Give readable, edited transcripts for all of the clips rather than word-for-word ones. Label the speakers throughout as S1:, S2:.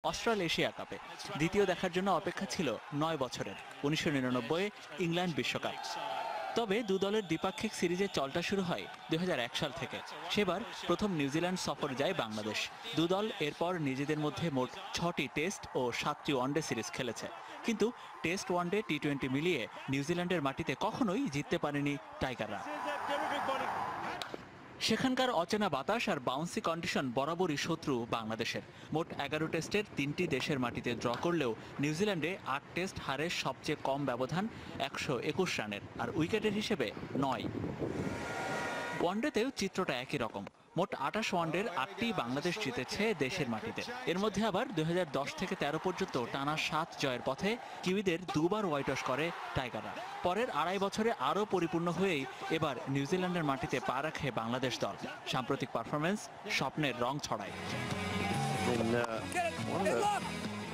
S1: Australasia কাপে দ্বিতীয় দেখার জন্য অপেক্ষা ছিল ৯ বছরের ১৯৯৯ ইংল্যান্ড বিশ্বকাপ। তবে দু দলের দ্বিপাক্ষিক সিরিজের চলটা শুরু হয় ২০০১ সাল থেকে। সেবার প্রথম নিউজিল্যান্ড সফর যায় বাংলাদেশ। দু দল এরপর নিজেদের মধ্যে মোট ৬টি টেস্ট ও ৭টি ওয়ানডে সিরিজ খেলেছে। কিন্তু টেস্ট ওয়ানডে টি-20 মিলিয়ে নিউজিল্যান্ডের মাটিতে কখনোই জিততে পারেনি টাইগাররা। সেখানকার অচেনা বাতাস আর বাউন্সি কন্ডিশন বরাবরই শত্রু বাংলাদেশের। মোট ১১ টেস্টের ৩টি দেশের মাটিতে ড্র করলেও নিউজিল্যান্ডে ৮ টেস্ট হারের সবচেয়ে কম ব্যবধান ১২১ রানের, আর উইকেটের হিসেবে ৯। ওয়ানডেতেও চিত্রটা একই রকম। মোট ২৮ ওয়ানডের ৮টি বাংলাদেশ জিতেছে দেশের মাটিতে। এর মধ্যে আবার ২০১০ থেকে ১৩ পর্যন্ত টানা ৭ জয়ের পথে কিউইদের দুবার হোয়াইট ওয়াশ করে টাইগাররা। পরের আড়াই বছরে আরও পরিপূর্ণ হয়েই এবার নিউজিল্যান্ডের মাটিতে পা রাখে বাংলাদেশ দল। সাম্প্রতিক পারফরমেন্স স্বপ্নের রং ছড়ায়।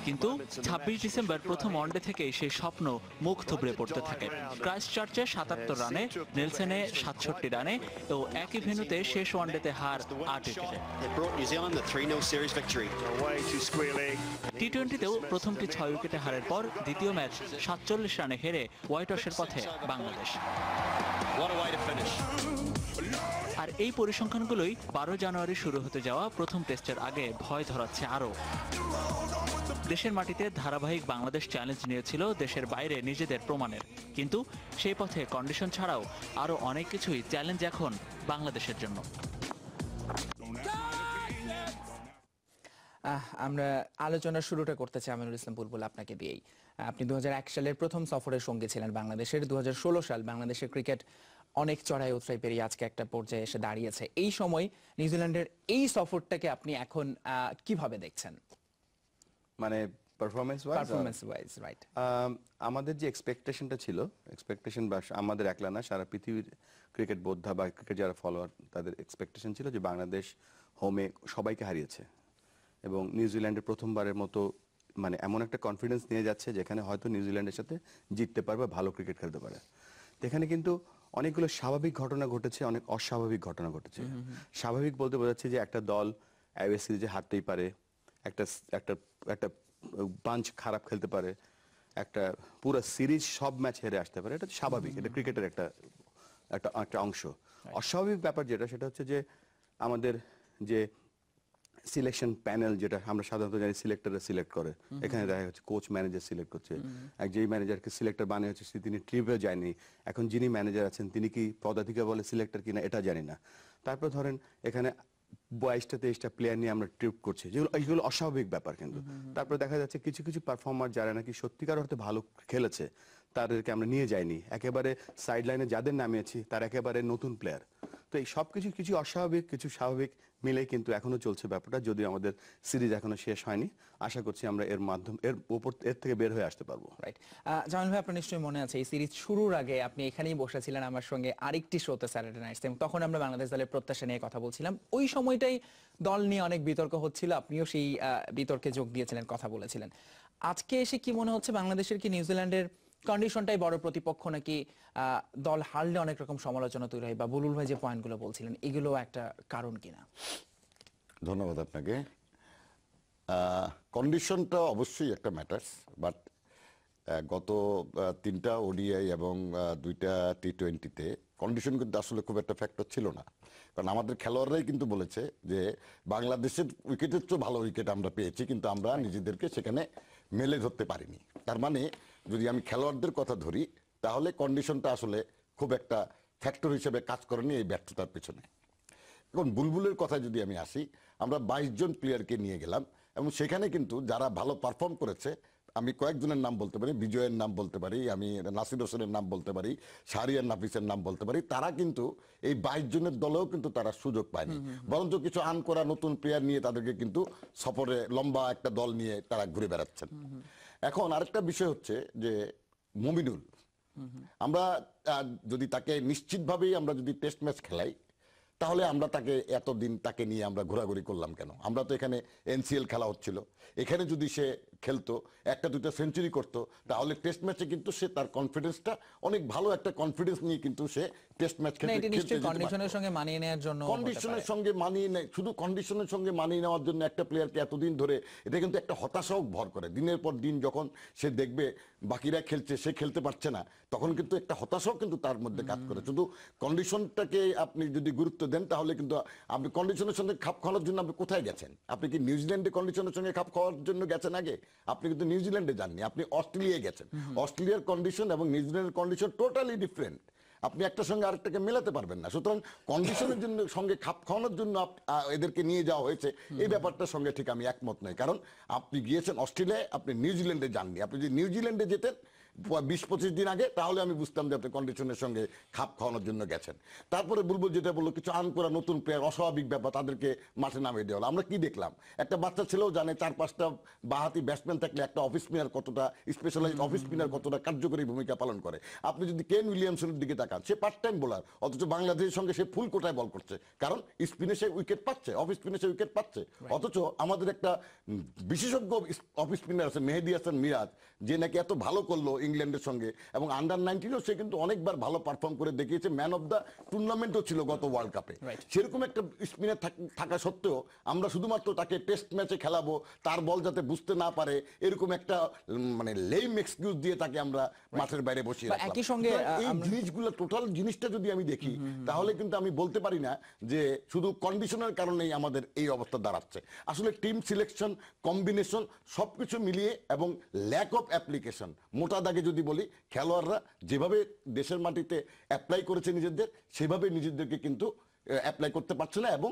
S1: কিন্তু ২৬ ডিসেম্বর প্রথম ওয়ানডে থেকেই সেই স্বপ্ন মুখ থুবড়ে পড়তে থাকে। ক্রাইস্টচার্চে ৭৭ রানে, নেলসনে ৬৭ রানে ও একই ভেন্যুতে শেষ ওয়ানডেতে হার ৮ উইকেটে। টি-20তেও প্রথমটি ৬ উইকেটে হারের পর দ্বিতীয় ম্যাচ ৪৭ রানে হেরে হোয়াইট ওয়াশের পথে বাংলাদেশ। আর এই পরিসংখ্যানগুলোই ১২ জানুয়ারি শুরু হতে যাওয়া প্রথম টেস্টের আগে ভয় ধরাচ্ছে আরও। দেশের মাটিতে ধারাবাহিক বাংলাদেশ চ্যালেঞ্জ নিয়েছিল দেশের বাইরে নিজেদের প্রমাণের, কিন্তু সেই পথে কন্ডিশন ছাড়াও আরও অনেক কিছুই চ্যালেঞ্জ এখন বাংলাদেশের জন্য।
S2: আমরা আলোচনার শুরুটা করতে চাই আমিনুল ইসলাম বুলবুল আপনাকে দিয়েই। আপনি ২০০১ সালের প্রথম সফরের সঙ্গে ছিলেন বাংলাদেশের। ২০১৬ সাল বাংলাদেশের ক্রিকেট অনেক চড়াই উতরাই পেরিয়ে আজকে একটা পর্যায়ে এসে দাঁড়িয়েছে। এই সময় নিউজিল্যান্ডের এই সফরটাকে আপনি এখন কিভাবে দেখছেন?
S3: মানে পারফরম্যান্স
S2: ওয়াইজ রাইট।
S3: আমাদের যে এক্সপেকটেশনটা ছিল, বা আমাদের একলা না, সারা পৃথিবীর ক্রিকেট বোদ্ধা বা ক্রিকেট যারা ফলোয়ার, তাদের এক্সপেকটেশন ছিল যে বাংলাদেশ হোমে সবাইকে হারিয়েছে এবং নিউজিল্যান্ডের প্রথমবারের মতো মানে এমন একটা কনফিডেন্স নিয়ে যাচ্ছে যেখানে হয়তো নিউজিল্যান্ডের সাথে জিততে পারবে, ভালো ক্রিকেট খেলতে পারে। এখানে কিন্তু অনেকগুলো স্বাভাবিক ঘটনা ঘটেছে, অনেক অস্বাভাবিক ঘটনা ঘটেছে। স্বাভাবিক বলতে বোঝাচ্ছে যে একটা দল অ্যাওয়ে সিরিজে হারতেই পারে, একটা একটা একটা বাঞ্চ খারাপ খেলতে পারে, একটা পুরো সিরিজ সব ম্যাচ হেরে আসতে পারে। এটা স্বাভাবিক, এটা ক্রিকেটের একটা একটা একটা অংশ। অস্বাভাবিক ব্যাপার যেটা, সেটা হচ্ছে যে আমাদের যে সিলেকশন প্যানেল, যেটা আমরা সাধারণত জানি সিলেক্টররা সিলেক্ট করে, এখানে দেখা যাচ্ছে কোচ ম্যানেজার সিলেক্ট করছে। যেই ম্যানেজারকে সিলেক্টর বানিয়ে হচ্ছে তিনি ট্রিপে যায়নি। এখন যিনি ম্যানেজার আছেন তিনি কি পদাধিকার বলে সিলেক্টর কিনা এটা জানি না। তারপর ধরেন এখানে ২২টা ২৩টা প্লেয়ার নিয়ে আমরা ট্রিপ করছি, যেগুলো অস্বাভাবিক ব্যাপার। কিন্তু তারপর দেখা যাচ্ছে কিছু কিছু পারফর্মার যারা নাকি সত্যিকার অর্থে ভালো খেলেছে তাদেরকে আমরা নিয়ে যাইনি, একেবারে সাইড লাইনে যাদের নামিয়েছি তার একেবারে নতুন প্লেয়ার। তো এই সব কিছু কিছু অস্বাভাবিক কিছু স্বাভাবিক মিলে কিন্তু এখনো চলছে ব্যাপারটা, যদিও আমাদের সিরিজ এখনো শেষ হয়নি। আশা করছি আমরা এর থেকে বের হয়ে আসতে পারবো।
S2: রাইট। জামাল ভাই, আপনার নিশ্চয়ই মনে আছে এই সিরিজ শুরুর আগে আপনি এখানেই বসেছিলেন আমার সঙ্গে আরেকটি শোতে, স্যাটারডে নাইটস, এবং তখন আমরা বাংলাদেশ দলের প্রত্যাশা নিয়ে কথা বলছিলাম। ওই সময়টাই দল নিয়ে অনেক বিতর্ক হচ্ছিল, আপনিও সেই বিতর্কে যোগ দিয়েছিলেন, কথা বলেছিলেন। আজকে এসে কি মনে হচ্ছে, বাংলাদেশের কি নিউজিল্যান্ডের কন্ডিশনটাই বড় প্রতিপক্ষ, নাকি দল হারলে অনেক রকম সমালোচনা তৈরি হয়, বা বুলুল ভাই যে পয়েন্টগুলো বলছিলেন এগুলো একটা কারণ কিনা?
S4: ধন্যবাদ আপনাকে। কন্ডিশনটা অবশ্যই একটা ম্যাটার্স, বাট গত 3টা ওডিআই এবং 2টা টি-20তে কন্ডিশন কিন্তু আসলে খুব একটা ফ্যাক্টর ছিল না। কারণ আমাদের খেলোয়াড়রাই কিন্তু বলেছে যে বাংলাদেশের উইকেটের চেয়ে ভালো উইকেট আমরা পেয়েছি, কিন্তু আমরা নিজেদেরকে সেখানে মেলে ধরতে পারিনি। তার মানে যদি আমি খেলোয়াড়দের কথা ধরি তাহলে কন্ডিশনটা আসলে খুব একটা ফ্যাক্টর হিসেবে কাজ করেনি এই ব্যর্থতার পেছনে। এখন বুলবুলের কথায় যদি আমি আসি, আমরা 22 জন প্লেয়ারকে নিয়ে গেলাম এবং সেখানে কিন্তু যারা ভালো পারফর্ম করেছে, আমি কয়েকজনের নাম বলতে পারি, বিজয়ের নাম বলতে পারি, আমি নাসির হোসেনের নাম বলতে পারি, শাহরিয়ার নাফিসের নাম বলতে পারি, তারা কিন্তু এই 22 জনের দলেও কিন্তু তারা সুযোগ পায়নি। বরঞ্চ কিছু আন করা নতুন প্লেয়ার নিয়ে তাদেরকে কিন্তু সফরে লম্বা একটা দল নিয়ে তারা ঘুরে বেড়াচ্ছেন। এখন আরেকটা বিষয় হচ্ছে যে মুমিনুল, আমরা যদি তাকে নিশ্চিতভাবেই আমরা যদি টেস্ট ম্যাচ খেলাই তাহলে আমরা তাকে এতদিন তাকে নিয়ে আমরা ঘোরাঘুরি করলাম কেন? আমরা তো এখানে এনসিএল খেলা হচ্ছিল, এখানে যদি সে খেলতো, একটা দুটো সেঞ্চুরি করতো, তাহলে টেস্ট ম্যাচে কিন্তু সে তার কনফিডেন্সটা অনেক ভালো একটা কনফিডেন্স নিয়ে কিন্তু সে টেস্ট ম্যাচ
S2: না, এটা নিশ্চয়ই
S4: খেলতে
S2: কন্ডিশনের সঙ্গে মানিয়ে নেওয়ার জন্য হতে
S4: কন্ডিশনের
S2: পারে।
S4: সঙ্গে মানিয়ে নেয়, শুধু কন্ডিশনের সঙ্গে মানিয়ে নেওয়ার জন্য একটা প্লেয়ারকে এতদিন ধরে, এটা কিন্তু একটা হতাশাও ভর করে। দিনের পর দিন যখন সে দেখবে বাকিরা খেলছে, সে খেলতে পারছে না, তখন কিন্তু একটা হতাশাও কিন্তু তার মধ্যে কাজ করে। শুধু কন্ডিশনটাকে আপনি যদি গুরুত্ব দেন, তাহলে কিন্তু আপনি কন্ডিশনের সঙ্গে খাপ খাওয়ানোর জন্য আপনি কোথায় গেছেন? আপনি কি নিউজিল্যান্ডে কন্ডিশনের সঙ্গে খাপ খাওয়ার জন্য গেছেন আগে? আপনি কিন্তু নিউজিল্যান্ডে যাননি, আপনি অস্ট্রেলিয়ায় গেছেন। অস্ট্রেলিয়ার কন্ডিশন এবং নিউজিল্যান্ডের কন্ডিশন টোটালি ডিফারেন্ট। আপনি একটার সঙ্গে আরেকটাকে মেলাতে পারবেন না। সুতরাং কন্ডিশনের জন্য সঙ্গে খাপ খাওয়ানোর জন্য এদেরকে নিয়ে যাওয়া হয়েছে, এই ব্যাপারটার সঙ্গে ঠিক আমি একমত নই। কারণ আপনি গিয়েছেন অস্ট্রেলিয়ায়, আপনি নিউজিল্যান্ডে যাননি। আপনি যদি নিউজিল্যান্ডে যেতেন 20-25 দিন আগে, তাহলে আমি বুঝতাম যে আপনি কন্ডিশনের সঙ্গে খাপ খাওয়ানোর জন্য গেছেন। তারপরে বুলবুল যেটা বললো, কিছু আর্ন করা নতুন প্লেয়ার, অস্বাভাবিক ব্যাপার, তাদেরকে মাঠে নামিয়ে দেওয়া হলো। আমরা কি দেখলাম? একটা বাচ্চা ছেলেও জানে 4-5টা বাহাতি ব্যাটসম্যান থাকলে একটা অফ স্পিনার কতটা, স্পেশালাইজড অফ স্পিনার কতটা কার্যকরী ভূমিকা পালন করে। আপনি যদি কেন উইলিয়ামসনের দিকে তাকান, সে পার্ট টাইম বোলার, অথচ বাংলাদেশের সঙ্গে সে ফুল কোটায় বল করছে, কারণ স্পিনে সে উইকেট পাচ্ছে, অফ স্পিনে সে উইকেট পাচ্ছে। অথচ আমাদের একটা বিশেষজ্ঞ অফ স্পিনার আছে মেহেদী হাসান মিরাজ, যে নাকি এত ভালো করলো ইংল্যান্ডের সঙ্গে, এবং আন্ডার-19 সে কিন্তু অনেকবার ভালো পারফর্ম করে দেখিয়েছে, ম্যান অফ দ্য টুর্নামেন্টও ছিল গত ওয়ার্ল্ড কাপে। সেরকম একটা স্পিনার থাকা সত্ত্বেও আমরা শুধুমাত্র তাকে টেস্ট ম্যাচে খেলাবো, তার বল যাতে বুঝতে না পারে, এরকম একটা মানে লেম এক্সকিউজ দিয়ে তাকে আমরা মাঠের বাইরে বসিয়ে রাখলাম।
S2: একই সঙ্গে
S4: এই জিনিসগুলো, টোটাল জিনিসটা যদি আমি দেখি, তাহলে কিন্তু আমি বলতে পারি না যে শুধু কন্ডিশনের কারণেই আমাদের এই অবস্থা দাঁড়াচ্ছে। আসলে টিম সিলেকশন, কম্বিনেশন সবকিছু মিলিয়ে এবং ল্যাক অফ অ্যাপ্লিকেশন, মোটা দাগে যদি বলি, খেলোয়াড়রা যেভাবে দেশের মাটিতে অ্যাপ্লাই করেছে নিজেদের, সেভাবে নিজেদেরকে কিন্তু অ্যাপ্লাই করতে পারছে না। এবং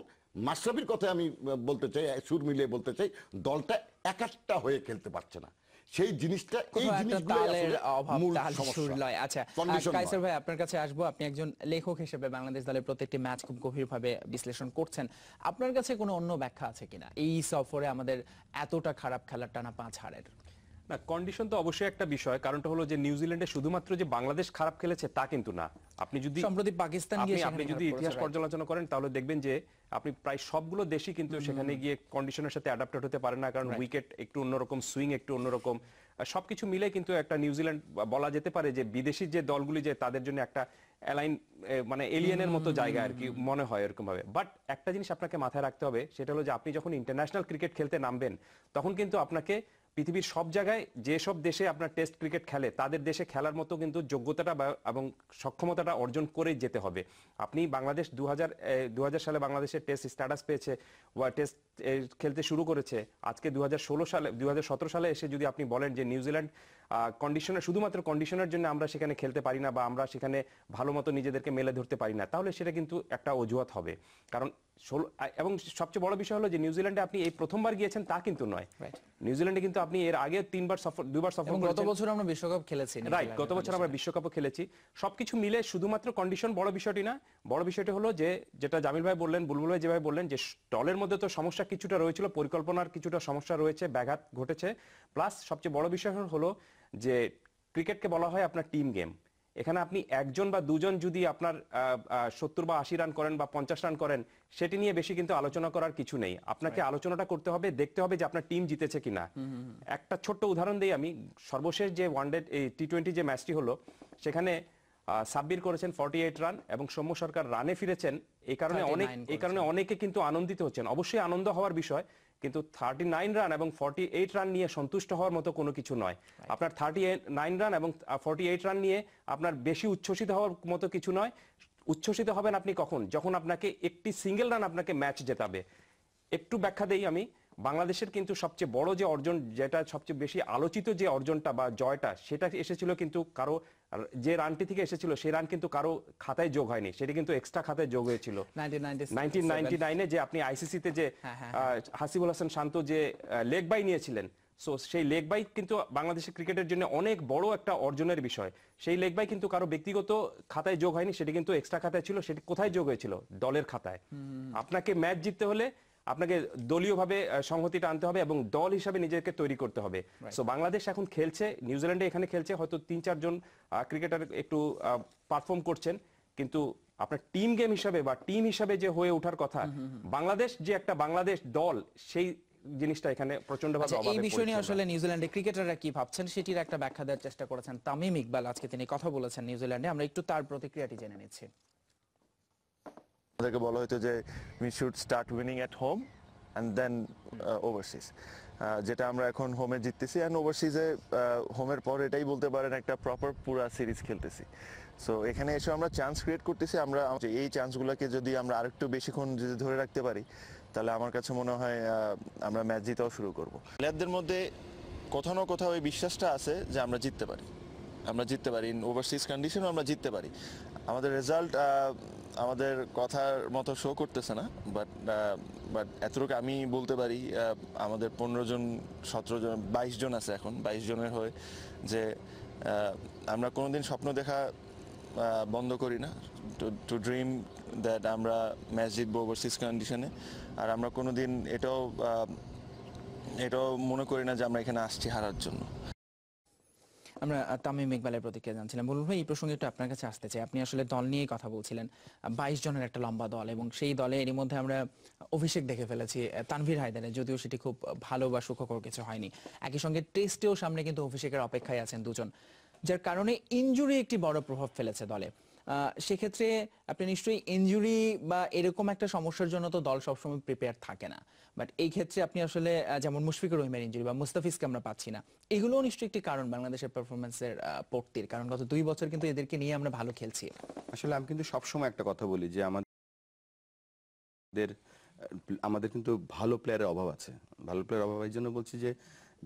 S4: মাশরাফির কথা আমি বলতে চাই, সুর মিলিয়ে বলতে চাই, দলটা একাট্টা হয়ে খেলতে পারছে না। সেই জিনিসটা, এই জিনিসগুলোই আসলে মূল সমস্যা।
S2: আচ্ছা,
S4: Condition
S2: কায়সার
S4: নয়।
S2: ভাই, আপনার কাছে আসবো। আপনি একজন লেখক হিসেবে বাংলাদেশ দলের প্রত্যেকটি ম্যাচ খুব গভীরভাবে বিশ্লেষণ করছেন। আপনার কাছে কোনো অন্য ব্যাখ্যা আছে কিনা এই সফরে আমাদের এতটা খারাপ খেলার টানা 5 হারের?
S5: না, কন্ডিশন তো অবশ্যই একটা বিষয়। কারণটা হলো যে নিউজিল্যান্ডে শুধুমাত্র যে বাংলাদেশ খারাপ খেলেছে তা কিন্তু না। আপনি যদি
S2: সম্প্রতি পাকিস্তান গিয়ে
S5: আপনি যদি ইতিহাস পর্যালোচনা করেন, তাহলে দেখবেন যে আপনি প্রায় সবগুলো দেশই কিন্তু সেখানে গিয়ে কন্ডিশনের সাথে অ্যাডাপ্টেড হতে পারে না, কারণ উইকেট একটু অন্যরকম, সুইং একটু অন্যরকম, সবকিছু মিলে কিন্তু একটা নিউজিল্যান্ড বলা যেতে পারে যে বিদেশি যে দলগুলি, যে তাদের জন্য একটা অ্যালাইন, মানে এলিয়েনের মতো জায়গা আর কি মনে হয় এরকম ভাবে। বাট একটা জিনিস আপনাকে মাথায় রাখতে হবে, সেটা হলো যে আপনি যখন ইন্টারন্যাশনাল ক্রিকেট খেলতে নামবেন, তখন কিন্তু আপনাকে পৃথিবীর সব জায়গায় যেসব দেশে আপনার টেস্ট ক্রিকেট খেলে, তাদের দেশে খেলার মতো কিন্তু যোগ্যতাটা এবং সক্ষমতাটা অর্জন করে যেতে হবে। আপনি বাংলাদেশ 2000 সালে বাংলাদেশের টেস্ট স্ট্যাটাস পেয়েছে, টেস্ট খেলতে শুরু করেছে। আজকে 2017 সালে এসে যদি আপনি বলেন যে নিউজিল্যান্ড কন্ডিশনার, শুধুমাত্র কন্ডিশনের জন্য আমরা সেখানে খেলতে পারি না বা আমরা সেখানে ভালো মতো নিজেদেরকে মেলে ধরতে পারি না, তাহলে সেটা কিন্তু একটা অজুহাত হবে। কারণ এবং সবচেয়ে বড় বিষয় হলো যে নিউজিল্যান্ডে আপনি এই প্রথমবার গিয়েছেন তা কিন্তু নয়। নিউজিল্যান্ডে কিন্তু আপনি এর আগে 2বার সফর
S2: করেছেন। গত বছর আমরা বিশ্বকাপ খেলেছি,
S5: রাইট, গত বছর আমরা বিশ্বকাপও খেলেছি। সবকিছু মিলে শুধুমাত্র কন্ডিশন বড় বিষয়টি না, বড় বিষয়টি হলো যে যেটা জামিল ভাই বললেন, বুলবুল ভাই যেভাবে বললেন, যে দলের মধ্যে তো সমস্যা কিছুটা রয়েছিল, পরিকল্পনার কিছুটা সমস্যা রয়েছে, ব্যাঘাত ঘটেছে। প্লাস সবচেয়ে বড় বিষয় হলো যে ক্রিকেটকে বলা হয় আপনার টিম গেম। এখানে আপনি একজন বা দুজন যদি আপনার 70 বা 80 রান করেন বা 50 রান করেন, সেটি নিয়ে বেশি কিন্তু আলোচনা করার কিছু নেই। আপনাকে আলোচনাটা করতে হবে, দেখতে হবে যে আপনার টিম জিতেছে কিনা। একটা ছোট্ট উদাহরণ দিই আমি। সর্বশেষ যে ওয়ানডে T20 যে ম্যাচটি হলো, সেখানে সাব্বির করেছেন 48 রান এবং সৌম্য সরকার রানে ফিরেছেন। এই কারণে অনেকে কিন্তু আনন্দিত হচ্ছেন। অবশ্যই আনন্দ হওয়ার বিষয়, কিন্তু 39 রান এবং 48 রান নিয়ে সন্তুষ্ট হওয়ার মতো কোনো কিছু নয়। আপনার 39 রান এবং 48 রান নিয়ে আপনার বেশি উচ্ছ্বসিত হওয়ার মতো কিছু নয়। উচ্ছ্বসিত হবেন আপনি কখন? যখন আপনাকে একটি সিঙ্গেল রান আপনাকে ম্যাচ জেতাবে। একটু ব্যাখ্যা দেই আমি। বাংলাদেশের কিন্তু সবচেয়ে বড় যে অর্জন, যেটা সবচেয়ে বেশি আলোচিত যে অর্জনটা বা জয়টা, সেটা এসেছিল কিন্তু কারো, যে রানটি থেকে এসেছিল সেই রান কিন্তু কারো খাতায় যোগ হয়নি, সেটি কিন্তু এক্সট্রা খাতায় যোগ হয়েছিল 1999-এ, যে আপনি আইসিসিতে যে হাসিবুল হাসান শান্ত যে লেগ বাই নিয়েছিলেন। সো সেই লেগ বাই কিন্তু বাংলাদেশের ক্রিকেটের জন্য অনেক বড় একটা অর্জনের বিষয়। সেই লেগ বাই কিন্তু কারো ব্যক্তিগত খাতায় যোগ হয়নি, সেটি কিন্তু এক্সট্রা খাতায় ছিল। সেটি কোথায় যোগ হয়েছিল? দলের খাতায়। আপনাকে ম্যাচ জিততে হলে আপনাকে দলীয়ভাবে সংহতিটা আনতে হবে এবং দল হিসাবে নিজেকে তৈরি করতে হবে। সো বাংলাদেশ এখন খেলছে, নিউজিল্যান্ডে এখানে খেলছে, হয়তো 3-4 জন ক্রিকেটার একটু পারফর্ম করছেন, কিন্তু আপনার টিম গেম হিসাবে বা টিম হিসাবে যে হয়ে ওঠার কথা, বাংলাদেশ যে একটা বাংলাদেশ দল, সেই জিনিসটা এখানে প্রচন্ডভাবে
S2: আচ্ছা, এই
S5: অভাবে
S2: বিষয় নিয়ে
S5: পরিচ্ছন্ন।
S2: আসলে নিউজিল্যান্ডের ক্রিকেটাররা কি ভাবছেন সেটির একটা ব্যাখ্যা দেওয়ার চেষ্টা করেছেন তামিম ইকবাল। আজকে তিনি কথা বলেছেন নিউজিল্যান্ডে, আমরা একটু তার প্রতিক্রিয়াটি জেনে নিচ্ছি।
S6: আমাদেরকে বলা হতো যে we should start winning at home and then overseas, যেটা আমরা এখন হোমে জিততেছি অ্যান্ড ওভারসিজে হোমের পর এটাই বলতে পারেন একটা প্রপার পুরা সিরিজ খেলতেছি। সো এখানে এসে আমরা চান্স ক্রিয়েট করতেছি, আমরা এই চান্সগুলোকে যদি আমরা আরেকটু বেশিক্ষণ যদি ধরে রাখতে পারি তাহলে আমার কাছে মনে হয় আমরা ম্যাচ জিতাও শুরু করব। প্লেয়ারদের মধ্যে কোথাও না কোথাও এই বিশ্বাসটা আছে যে আমরা জিততে পারি, ইন ওভারসিজ কন্ডিশনও আমরা জিততে পারি। আমাদের রেজাল্ট আমাদের কথার মতো শো করতেছে না, বাট এতটুকু আমি বলতে পারি আমাদের 15 জন 17 জন 22 জন আছে এখন, 22 জনের হয়ে যে আমরা কোনোদিন স্বপ্ন দেখা বন্ধ করি না, টু ড্রিম দ্যাট আমরা ম্যাচ জিতবো ওভারসিজ কন্ডিশনে। আর আমরা কোনোদিন এটাও মনে করি না যে আমরা এখানে আসছি হারার জন্য।
S2: আমরা তামিম ইকবালের প্রতিক্রিয়া জানছিলাম। বলুন ভাই, এই প্রসঙ্গে একটু আপনার কাছে আসতে চাই। আপনি আসলে দল নিয়েই কথা বলছিলেন, 22 জনের একটা লম্বা দল, এবং সেই দলে এরই মধ্যে আমরা অভিষেক দেখে ফেলেছি তানভীর হায়দারের, যদিও সেটি খুব ভালো বা সুখকর কিছু হয়নি। একই সঙ্গে টেস্টেও সামনে কিন্তু অভিষেকের অপেক্ষায় আছেন দুজন, যার কারণে ইনজুরি একটি বড় প্রভাব ফেলেছে দলে। সেক্ষেত্রে আপনি নিশ্চয়ই ইনজুরি বা এরকম একটা সমস্যার জন্য তো দল সবসময় প্রিপেয়ার থাকে না, বাট এই ক্ষেত্রে আপনি আসলে যেমন মুশফিকুর রহিমের ইনজুরি বা মুস্তাফিজকে আমরা পাচ্ছি না, এগুলোও নিশ্চয়ই একটি কারণ বাংলাদেশের পারফরমেন্সের পড়তির, কারণ গত 2 বছর কিন্তু এদেরকে নিয়ে আমরা ভালো খেলছি।
S3: আসলে আমি কিন্তু সবসময় একটা কথা বলি যে আমাদের কিন্তু ভালো প্লেয়ারের অভাব আছে। ভালো প্লেয়ারের অভাব এই জন্য বলছি যে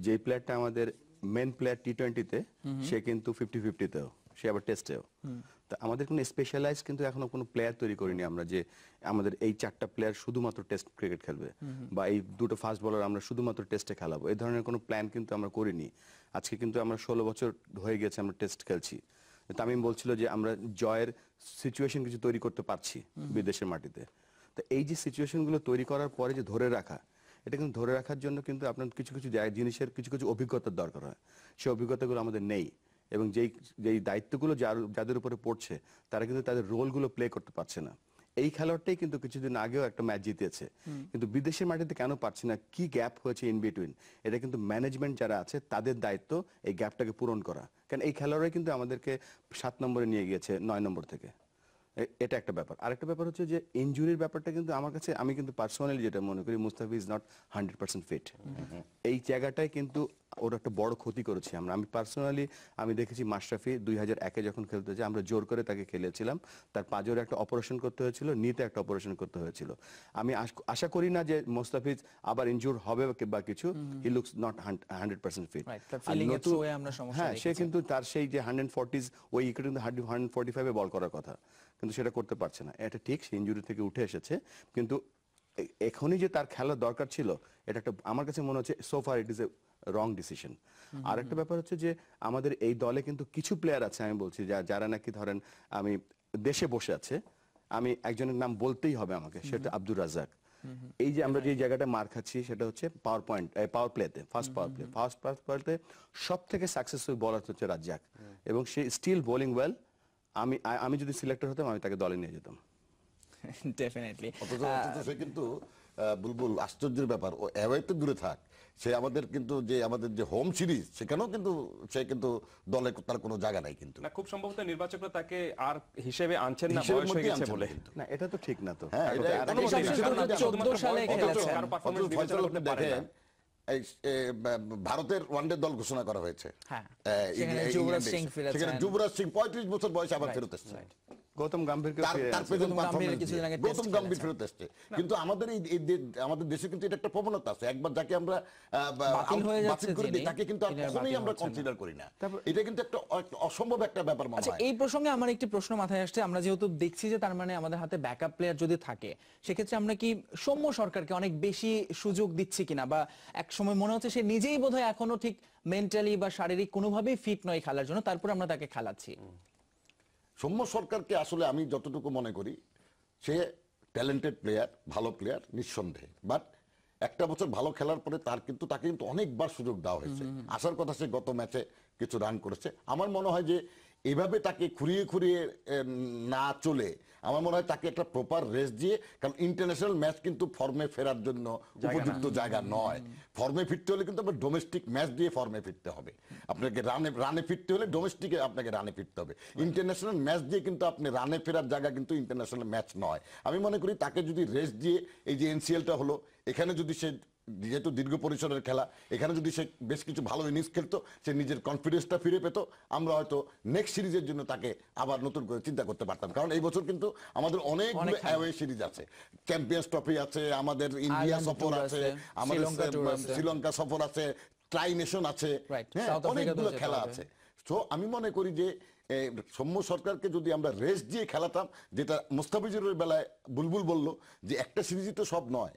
S3: যেই প্লেয়ারটা আমাদের মেন প্লেয়ার টি20-তে, সে কিন্তু 50-50-তেও, সে আবার টেস্টেও। তা আমাদের কোনো স্পেশালাইজ কিন্তু এখনো কোনো প্লেয়ার তৈরি করিনি আমরা, যে আমাদের এই 4টা প্লেয়ার শুধুমাত্র টেস্ট ক্রিকেট খেলবে বা এই 2টো ফাস্ট বোলার আমরা শুধুমাত্র টেস্টে খেলাবো, এই ধরনের কোনো প্ল্যান কিন্তু আমরা করিনি। আজকে কিন্তু আমরা 16 বছর হয়ে গেছে আমরা টেস্ট খেলছি। তামিম বলছিল যে আমরা জয়ের সিচুয়েশন কিছু তৈরি করতে পারছি বিদেশের মাটিতে। তো এই যে সিচুয়েশনগুলো তৈরি করার পরে যে ধরে রাখা, এটা কিন্তু ধরে রাখার জন্য কিন্তু আপনার কিছু কিছু জিনিসের কিছু কিছু অভিজ্ঞতার দরকার হয়। সেই অভিজ্ঞতাগুলো আমাদের নেই, এবং যেই দায়িত্বগুলো যাদের উপরে পড়ছে তারা কিন্তু তাদের রোলগুলো প্লে করতে পারছে না। এই খেলোয়াড়টাই কিন্তু কিছুদিন আগেও একটা ম্যাচ জিতেছে, কিন্তু বিদেশের মাটিতে কেন পারছে না, কি গ্যাপ হয়েছে ইন বিটুইন, এটা কিন্তু ম্যানেজমেন্ট যারা আছে তাদের দায়িত্ব এই গ্যাপটাকে পূরণ করা। কারণ এই খেলোয়াড়রাই কিন্তু আমাদেরকে 7 নম্বরে নিয়ে গিয়েছে 9 নম্বর থেকে। এটা একটা ব্যাপার। আরেকটা ব্যাপার হচ্ছে যে ইনজুরির ব্যাপারটা কিন্তু আমার কাছে, আমি কিন্তু পার্সোনালি যেটা মনে করি, মুস্তাফিজ নট 100% ফিট। এই জায়গাটায় কিন্তু ওর একটা বড় ক্ষতি করেছি আমরা। আমি পার্সোনালি আমি দেখেছি মাশরাফি 2001-এ যখন খেলতে যায় আমরা জোর করে তাকে খেলেছিলাম, তার পাজরে একটা অপারেশন করতে হয়েছিল, নিতে একটা অপারেশন করতে হয়েছিল। আমি আশা করি না যে মুস্তাফিজ আবার ইনজুর হবে বা কিছু, হি লুকস নট 100% ফিট। হ্যাঁ, সে কিন্তু তার সেই যে 140s ওই উইকেটে কিন্তু 145-এ বল করার কথা, কিন্তু সেটা করতে পারছে না। এটা ঠিক, সে ইনজুরি থেকে উঠে এসেছে, কিন্তু এখনই যে তার খেলার দরকার ছিল, এটা একটা আমার কাছে মনে হচ্ছে so far it is a wrong decision. আর একটা ব্যাপার হচ্ছে যে আমাদের এই দলে কিন্তু কিছু প্লেয়ার আছে, আমি বলছি যারা নাকি ধরেন আমি দেশে বসে আছে, আমি একজনের নাম বলতেই হবে আমাকে, সেটা আব্দুর রাজ্জাক। এই যে আমরা যে জায়গাটা মার খাচ্ছি সেটা হচ্ছে পাওয়ার প্লেতে, ফার্স্ট পাওয়ার প্লেতে সব থেকে সাকসেসফুল বলার হচ্ছে রাজ্জাক, এবং সে স্টিল বোলিং ওয়েল। আমি যদি সিলেক্টর হতাম আমি তাকে দলে নিয়ে যেতাম
S2: ডেফিনেটলি।
S4: অথচ সে কিন্তু বুলবুল আশ্চর্যের ব্যাপার, ও অ্যাওয়েতে দূরে থাক, সে আমাদের কিন্তু আমাদের যে হোম সিরিজ সেখানেও কিন্তু সে কিন্তু দলে তার কোনো জায়গা নাই, কিন্তু
S5: না, খুব সম্ভবত নির্বাচকরা তাকে আর হিসেবে আনছেন না,
S4: হিসেবের
S5: বয়স হয়ে
S4: মধ্যেই
S5: গেছে
S4: আনছেন
S5: বলে।
S4: কিন্তু।
S3: না, এটা তো ঠিক না তো।
S4: হ্যাঁ, এটা
S5: কোনো
S4: এটা
S5: মতেই না।
S2: 14 সালে খেলেছেন।
S5: কারো performance বিবেচনা করতে পারে না।
S4: দেখেন এই ভারতের ওয়ানডে দল ঘোষণা করা হয়েছে,
S2: হ্যাঁ,
S4: সেখানে
S2: যুবরাজ সিং ফিরেছেন।
S4: সেখানে যুবরাজ সিং 35 বছর বয়সে আবার ফেরত এসেছে।
S3: গৌতম গম্ভীরকে
S4: তার প্রেজেন্ট পারফরম্যান্স
S2: কিছুদিন আগে
S4: গৌতম
S2: টেস্ট
S4: গম্ভীর
S2: খেলেছেন।
S4: ফেরত এসেছে। কিন্তু আমাদের দেশে কিন্তু এটা একটা প্রবণতা আছে, একবার যাকে আমরা
S2: বাতিল হয়ে যাচ্ছে
S4: বাতিল করে দিই,
S2: যিনি,
S4: তাকে কিন্তু আর
S2: তিনি আর
S4: কখনোই
S2: বাতিল
S4: আমরা
S2: হচ্ছেন না।
S4: কনসিডার করি না। এটা কিন্তু একটা অসম্ভব একটা ব্যাপার মনে
S2: আচ্ছা,
S4: হয়।
S2: এই প্রসঙ্গে আমার একটি প্রশ্ন মাথায় আসছে। আমরা যেহেতু দেখছি যে তার মানে আমাদের হাতে ব্যাকআপ প্লেয়ার যদি থাকে, সেক্ষেত্রে আমরা কি সৌম্য সরকারকে অনেক বেশি সুযোগ দিচ্ছি কিনা, বা এক সময় মনে হচ্ছে সে নিজেই বোধহয় এখনো ঠিক মেন্টালি বা শারীরিক কোনোভাবেই ফিট নয় খেলার জন্য, তারপর আমরা তাকে খেলাচ্ছি।
S4: সৌম্য সরকারকে আসলে আমি যতটুকু মনে করি, সে ট্যালেন্টেড প্লেয়ার, ভালো প্লেয়ার নিঃসন্দেহে, বাট একটা বছর ভালো খেলার পরে তাকে কিন্তু অনেকবার সুযোগ দেওয়া হয়েছে। আসার কথা, সে গত ম্যাচে কিছু রান করেছে। আমার মনে হয় যে এভাবে তাকে খুঁড়িয়ে খুঁড়িয়ে না চলে আমার মনে হয় তাকে একটা প্রপার রেস্ট দিয়ে, কারণ ইন্টারন্যাশনাল ম্যাচ কিন্তু ফর্মে ফেরার জন্য উপযুক্ত জায়গা নয়। ফর্মে ফিরতে হলে কিন্তু আপনার ডোমেস্টিক ম্যাচ দিয়ে ফর্মে ফিরতে হবে। আপনাকে রানে ফিরতে হলে ডোমেস্টিকে আপনাকে রানে ফিরতে হবে। ইন্টারন্যাশনাল ম্যাচ দিয়ে কিন্তু আপনি রানে ফেরার জায়গা কিন্তু ইন্টারন্যাশনাল ম্যাচ নয়। আমি মনে করি তাকে যদি রেস্ট দিয়ে, এই যে এনসিএলটা হলো, এখানে যদি সে, যেহেতু দীর্ঘ পরিসরের খেলা, এখানে যদি সে বেশ কিছু ভালো ইনিংস খেলতো, সে নিজের কনফিডেন্সটা ফিরে পেত, আমরা হয়তো নেক্সট সিরিজের জন্য তাকে আবার নতুন করে চিন্তা করতে পারতাম। কারণ এই বছর কিন্তু আমাদের অনেকগুলো অ্যাওয়ে সিরিজ আছে, চ্যাম্পিয়ন্স ট্রফি আছে, আমাদের ইন্ডিয়া সফর আছে, আমাদের শ্রীলঙ্কা সফর আছে, ট্রাই নেশন আছে, অনেকগুলো খেলা আছে। তো আমি মনে করি যে সৌম্য সরকারকে যদি আমরা রেস্ট দিয়ে খেলাতাম, যেটা মুস্তাফিজুরের বেলায় বুলবুল বলল যে একটা সিরিজই তো সব নয়,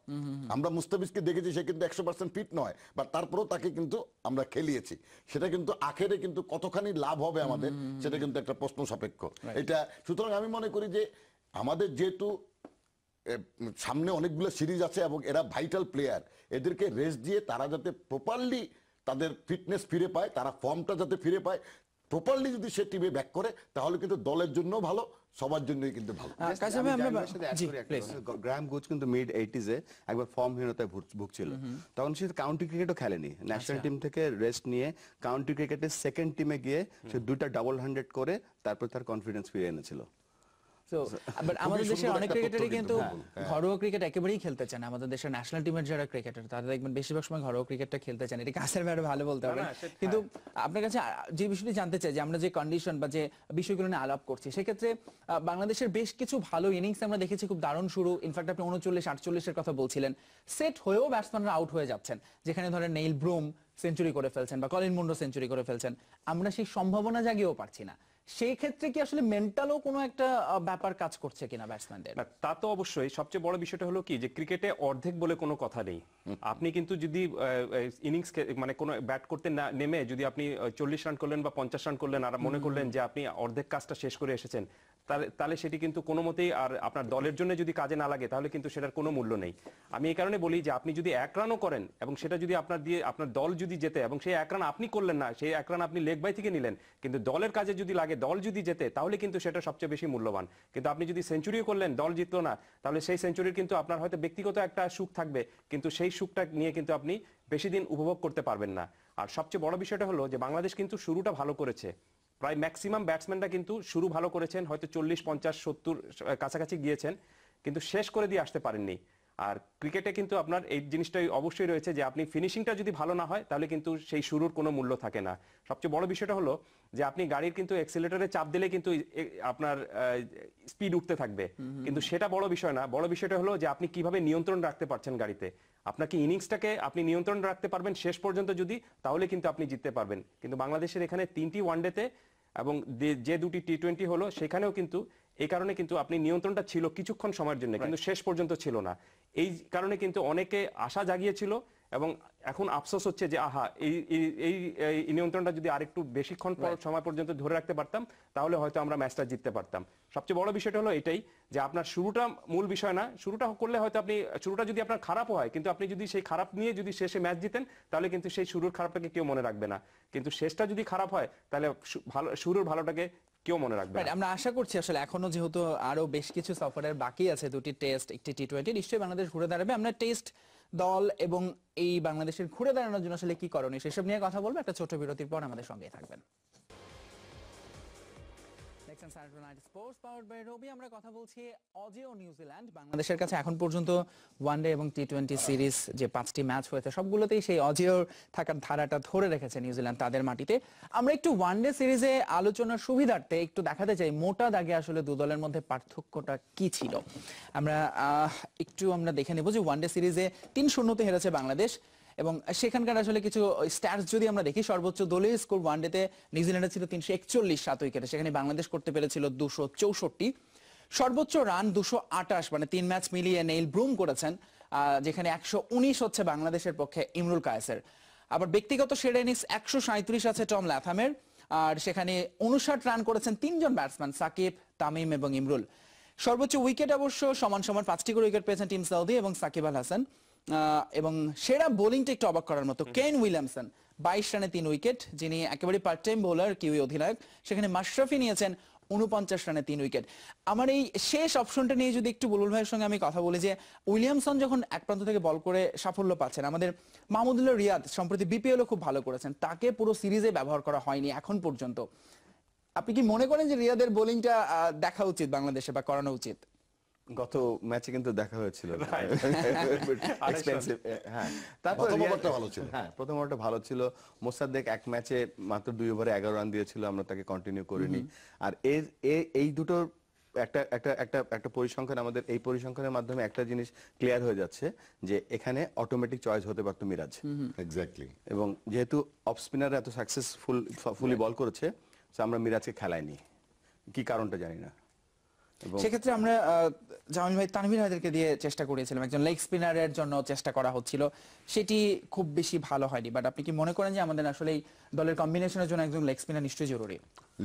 S4: আমরা মুস্তাফিজকে দেখেছি সে কিন্তু 100% ফিট নয়, বাট তারপরেও তাকে কিন্তু আমরা খেলিয়েছি। সেটা কিন্তু আখেরে কিন্তু কতখানি লাভ হবে আমাদের, সেটা কিন্তু একটা প্রশ্ন সাপেক্ষ এটা। সুতরাং আমি মনে করি যে আমাদের যেহেতু সামনে অনেকগুলো সিরিজ আছে এবং এরা ভাইটাল প্লেয়ার, এদেরকে রেস্ট দিয়ে তারা যাতে প্রপারলি তাদের ফিটনেস ফিরে পায়, তারা ফর্মটা যাতে ফিরে পায়, প্রপারলি যদি সে টিমে ব্যাক করে, তাহলে কিন্তু দলের জন্য ভালো, সবার জন্যই কিন্তু ভালো।
S3: গ্রাহাম গুজ কিন্তু মিড 80s এ একবার ফর্মহীনতায় ভুগছিল, তখন সে কাউন্টি ক্রিকেটও খেলেনি, ন্যাশনাল টিম থেকে রেস্ট নিয়ে কাউন্টি ক্রিকেটের সেকেন্ড টিমে গিয়ে সে 2টা ডাবল 100 করে তারপর তার কনফিডেন্স ফিরে এনেছিল।
S2: আমাদের দেশের অনেক ক্রিকেটারই কিন্তু ঘরোয়া ক্রিকেট একেবারেই খেলতে চান। আমাদের দেশের ন্যাশনাল টিমের যারা ক্রিকেটার তারা দেখবেন বেশিরভাগ সময় ঘরোয়া ক্রিকেটটা খেলতে চান। এটা কাছের ব্যাপারে ভালো বলতে হবে, কিন্তু আপনার কাছে যে বিষয়টি জানতে চাই যে আমরা যে কন্ডিশন বা যে বিষয়গুলো নিয়ে আলাপ করছি, সেক্ষেত্রে বাংলাদেশের বেশ কিছু ভালো ইনিংস আমরা দেখেছি, খুব দারুণ শুরু। ইনফ্যাক্ট আপনি 39-48 কথা বলছিলেন, সেট হয়েও ব্যাটসম্যানরা আউট হয়ে যাচ্ছেন, যেখানে ধরেন নেইল ব্রুম সেঞ্চুরি করে ফেলছেন বা কলিন মুন্ডো সেঞ্চুরি করে ফেলছেন, আমরা সেই সম্ভাবনা জাগিয়েও পারছি না। সেই ক্ষেত্রে কি আসলে মেন্টালও কোনো একটা ব্যাপার কাজ করছে কিনা ব্যাটসম্যানদের?
S5: তা তো অবশ্যই। সবচেয়ে বড় বিষয়টা হলো কি যে ক্রিকেটে অর্ধেক বলে কোনো কথা নেই। আপনি কিন্তু যদি ইনিংস মানে কোনো ব্যাট করতে নেমে যদি আপনি 40 রান করলেন বা 50 রান করলেন আর মনে করলেন যে আপনি অর্ধেক কাজটা শেষ করে এসেছেন, তাহলে সেটি কিন্তু কোনো মতেই আর আপনার দলের জন্য যদি কাজে না লাগে, তাহলে কিন্তু সেটার কোনো মূল্য নেই। আমি এই কারণে বলি যে আপনি যদি 1 রানও করেন এবং সেটা যদি আপনার দল যদি জেতে, এবং সেই 1 রান আপনি করলেন না, সেই 1 রান আপনি লেগ বাই থেকে নিলেন, কিন্তু দলের কাজে যদি লাগে, দল যদি জেতে, তাহলে কিন্তু সেটা সবচেয়ে বেশি মূল্যবান। কিন্তু আপনি যদি সেঞ্চুরিও করলেন, দল জিতলো না, তাহলে সেই সেঞ্চুরির কিন্তু আপনার হয়তো ব্যক্তিগত একটা সুখ থাকবে, কিন্তু সেই সুখটা নিয়ে কিন্তু আপনি বেশি দিন উপভোগ করতে পারবেন না। আর সবচেয়ে বড় বিষয়টা হলো যে বাংলাদেশ কিন্তু শুরুটা ভালো করেছে, প্রায় ম্যাক্সিমাম ব্যাটসম্যানরা কিন্তু শুরু ভালো করেছেন, হয়তো 40, 50, 70 কাছাকাছি গিয়েছেন, কিন্তু শেষ করে দিয়ে আসতে পারেননি। আর ক্রিকেটে কিন্তু আপনার এই জিনিসটাই অবশ্যই রয়েছে যে আপনি ফিনিশিংটা যদি ভালো না হয়, তাহলে কিন্তু সেই শুরুর কোনো মূল্য থাকে না। সবচেয়ে বড় বিষয়টা হলো যে আপনি গাড়ির কিন্তু অ্যাক্সিলারেটরে চাপ দিলে কিন্তু আপনার স্পিড উঠতে থাকবে, কিন্তু সেটা বড় বিষয় না। বড় বিষয়টা হলো যে আপনি কিভাবে নিয়ন্ত্রণ রাখতে পারছেন গাড়িতে। আপনাকে ইনিংসটাকে আপনি নিয়ন্ত্রণ রাখতে পারবেন শেষ পর্যন্ত যদি, তাহলে কিন্তু আপনি জিততে পারবেন। কিন্তু বাংলাদেশের এখানে 3টি ওয়ানডেতে এবং যে 2টি টি20 হলো, সেখানেও কিন্তু এই কারণে কিন্তু আপনি নিয়ন্ত্রণটা ছিল কিছুক্ষণ সময়ের জন্য, কিন্তু শেষ পর্যন্ত ছিল না। এই কারণে কিন্তু অনেকে আশা জাগিয়েছিল এবং এখন আফসোস হচ্ছে যে আহা, এই নিয়ন্ত্রণটা যদি আরেকটু বেশিক্ষণ সময় পর্যন্ত ধরে রাখতে পারতাম, তাহলে হয়তো আমরা ম্যাচটা জিততে পারতাম। সবচেয়ে বড় বিষয়টা হলো এটাই যে আপনার শুরুটা মূল বিষয় না। শুরুটা করলে হয়তো আপনি শুরুটা যদি আপনার খারাপও হয়, কিন্তু আপনি যদি সেই খারাপ নিয়ে যদি শেষে ম্যাচ জিতেন, তাহলে কিন্তু সেই শুরুর খারাপটাকে কেউ মনে রাখবে না। কিন্তু শেষটা যদি খারাপ হয়, তাহলে শুরুর ভালোটাকে কেউ মনে রাখবে না।
S2: আমরা আশা করছি আসলে এখনো যেহেতু আরো বেশ কিছু সফরের বাকি আছে, 2টি টেস্ট, 1টি টি20, নিশ্চয়ই বাংলাদেশ ঘুরে দাঁড়াবে। আমরা টেস্ট দল এবং এই বাংলাদেশের ঘুরে দাঁড়ানোর জন্য আসলে কি করণীয় সেসব নিয়ে কথা বলবো একটা ছোট বিরতির পর। আমাদের সঙ্গেই থাকবেন। আমরা কথা বলছি অজি ও নিউজিল্যান্ড। বাংলাদেশের কাছে এখন পর্যন্ত ওয়ানডে এবং টি20 সিরিজ যে 5টি ম্যাচ হয়েছে, সবগুলোতেই সেই অজিওর থাকার ধারাটা ধরে রেখেছে নিউজিল্যান্ড তাদের মাটিতে। আমরা একটু ওয়ানডে সিরিজে আলোচনার সুবিধার্থে একটু দেখাতে চাই মোটা দাগে আসলে দু দলের মধ্যে পার্থক্যটা কি ছিল। আমরা দেখে নেব যে ওয়ানডে সিরিজে 3-0 হেরেছে বাংলাদেশ, এবং সেখানকার আসলে কিছু স্ট্যাটস যদি আমরা দেখি, সর্বোচ্চ দলীয় স্কোর ওয়ানডেতে নিউজিল্যান্ডের ছিল 341 7 উইকেটে, সেখানে বাংলাদেশ করতে পেরেছিল 264। সর্বোচ্চ রান 228, মানে 3 ম্যাচ মিলিয়ে নেইল ব্রুম করেছেন, যেখানে 119 হচ্ছে বাংলাদেশের পক্ষে ইমরুল কায়েসের। আবার ব্যক্তিগত সেরা ইনিংস 137 আছে টম ল্যাথামের, আর সেখানে 59 রান করেছেন 3জন ব্যাটসম্যান সাকিব, তামিম এবং ইমরুল। সর্বোচ্চ উইকেট অবশ্য সমান সমান 5টি করে উইকেট পেয়েছেন টিম সৌদি এবং সাকিব আল হাসান। এবং সেরা বোলিংটা একটু অবাক করার মতো, কেন উইলিয়ামসন 22 রানে 3 উইকেট, যিনি একেবারে পার্ট টাইম বোলার কিউই অধিনায়ক। সেখানে মাশরাফি নিয়েছেন 49 রানে 3 উইকেট। আমার এই শেষ অপশনটা নিয়ে যদি একটু বুলবুল ভাইয়ের সঙ্গে আমি কথা বলি, যে উইলিয়ামসন যখন এক প্রান্ত থেকে বল করে সাফল্য পাচ্ছেন, আমাদের মাহমুদুল্লাহ রিয়াদ সম্প্রতি বিপিএলও খুব ভালো করেছেন, তাকে পুরো সিরিজে ব্যবহার করা হয়নি এখন পর্যন্ত। আপনি কি মনে করেন যে রিয়াদের বোলিংটা দেখা উচিত বাংলাদেশে বা করানো উচিত?
S3: গত ম্যাচে কিন্তু দেখা হয়েছিল Expensive, হ্যাঁ।
S4: প্রথম ওভারটা ভালো ছিল।
S3: হ্যাঁ, প্রথম ওভারটা ভালো ছিল। মোসাদ্দেক এক ম্যাচে মাত্র 2 ওভারে 11 রান দিয়েছিল, আমরা তাকে কন্টিনিউ করিনি। আর এই দুটোর একটা একটা একটা একটা পরিসংখ্যান, আমাদের এই পরিসংখ্যানের মাধ্যমে একটা জিনিস ক্লিয়ার হয়ে যাচ্ছে যে এখানে অটোমেটিক চয়েস হতে পারতো মিরাজ।
S4: এক্স্যাক্টলি।
S3: এবং যেহেতু অফ স্পিনার এত সাকসেসফুলি বল করেছে, so আমরা মিরাজকে খেলাইনি, কি কারণটা জানি না।
S2: সেক্ষেত্রে আমরা জামিল ভাই তানভীর হায়দারকে দিয়ে চেষ্টা করেছিলাম, একজন লেগ স্পিনারের জন্য চেষ্টা করা হচ্ছিল, সেটি খুব বেশি ভালো হয়নি। বাট আপনি কি মনে করেন যে আমাদের আসলে এই দলের কম্বিনেশনের জন্য একজন লেগ স্পিনার নিশ্চয়ই জরুরি?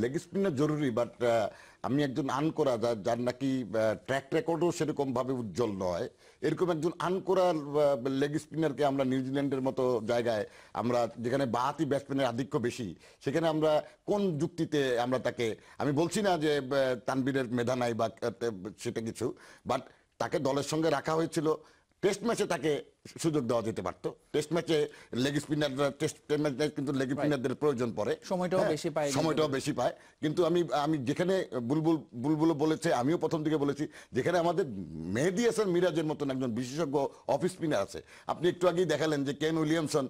S4: লেগ স্পিনার জরুরি, বাট আমি একজন আনকরা যার নাকি ট্র্যাক রেকর্ডও সেরকম ভাবে উজ্জ্বল নয়, এরকম একজন আনকরা লেগ স্পিনারকে আমরা নিউজিল্যান্ডের মতো জায়গায়, আমরা যেখানে বাহাতি ব্যাটসম্যানের আধিক্য বেশি, সেখানে আমরা কোন যুক্তিতে আমরা তাকে, আমি বলছি না যে তানভীরের মেধা নাই বা সেটা কিছু, বাট তাকে দলের সঙ্গে রাখা হয়েছিল। টেস্ট ম্যাচে তাকে সুযোগ দেওয়া যেতে পারতো। টেস্ট ম্যাচে লেগ স্পিনাররা টেস্ট ম্যাচে কিন্তু লেগ স্পিনারদের প্রয়োজন পড়ে,
S2: সময়টাও বেশি পায়,
S4: সময়টাও বেশি পায়। কিন্তু আমি যেখানে বুলবুল বলেছে, আমিও প্রথম দিকে বলেছি, যেখানে আমাদের মেহেদী হাসান মিরাজের মতন একজন বিশেষজ্ঞ অফ স্পিনার আছে। আপনি একটু আগেই দেখালেন যে কেন উইলিয়ামসন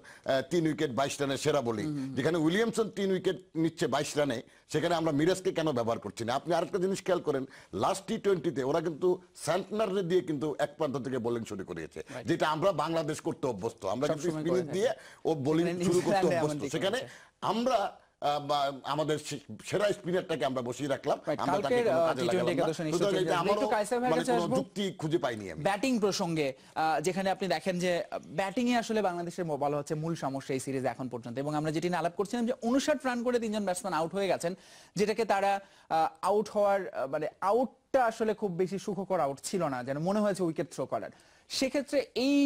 S4: 3 উইকেট 22 রানে সেরা বোলিং, যেখানে উইলিয়ামসন 3 উইকেট নিচ্ছে 22 রানে, সেখানে আমরা মিরাজকে কেন ব্যবহার করছি না? আপনি আরেকটা জিনিস খেয়াল করেন, লাস্ট টি-20-তে ওরা কিন্তু স্যান্টনারে দিয়ে কিন্তু এক প্রান্ত থেকে বোলিং শুরু করিয়েছে, যেটা আমরা বাংলাদেশ করতে অভ্যস্ত। আমরা কিন্তু স্পিনিং দিয়ে ও বোলিং শুরু করতে অভ্যস্ত, সেখানে আমরা আমাদের সেরা স্পিনারটাকে আমরা বসিয়ে রাখলাম, আমরা তাকে কোনো কাজে লাগালাম না। মানে কোনো যুক্তি খুঁজে পাইনি আমি।
S2: ব্যাটিং প্রসঙ্গে যেখানে আপনি দেখেন যে ব্যাটিং এ আসলে বাংলাদেশের বলা হচ্ছে মূল সমস্যা এই সিরিজে এখন পর্যন্ত, এবং আমরা যেটি নিয়ে আলাপ করছিলাম যে 59 রান করে 3 জন ব্যাটসম্যান আউট হয়ে গেছেন, যেটাকে তারা আউট হওয়ার মানে আউটটা আসলে খুব বেশি সুখকর আউট ছিল না, যেন মনে হয়েছে উইকেট থ্রো করার। সেক্ষেত্রে এই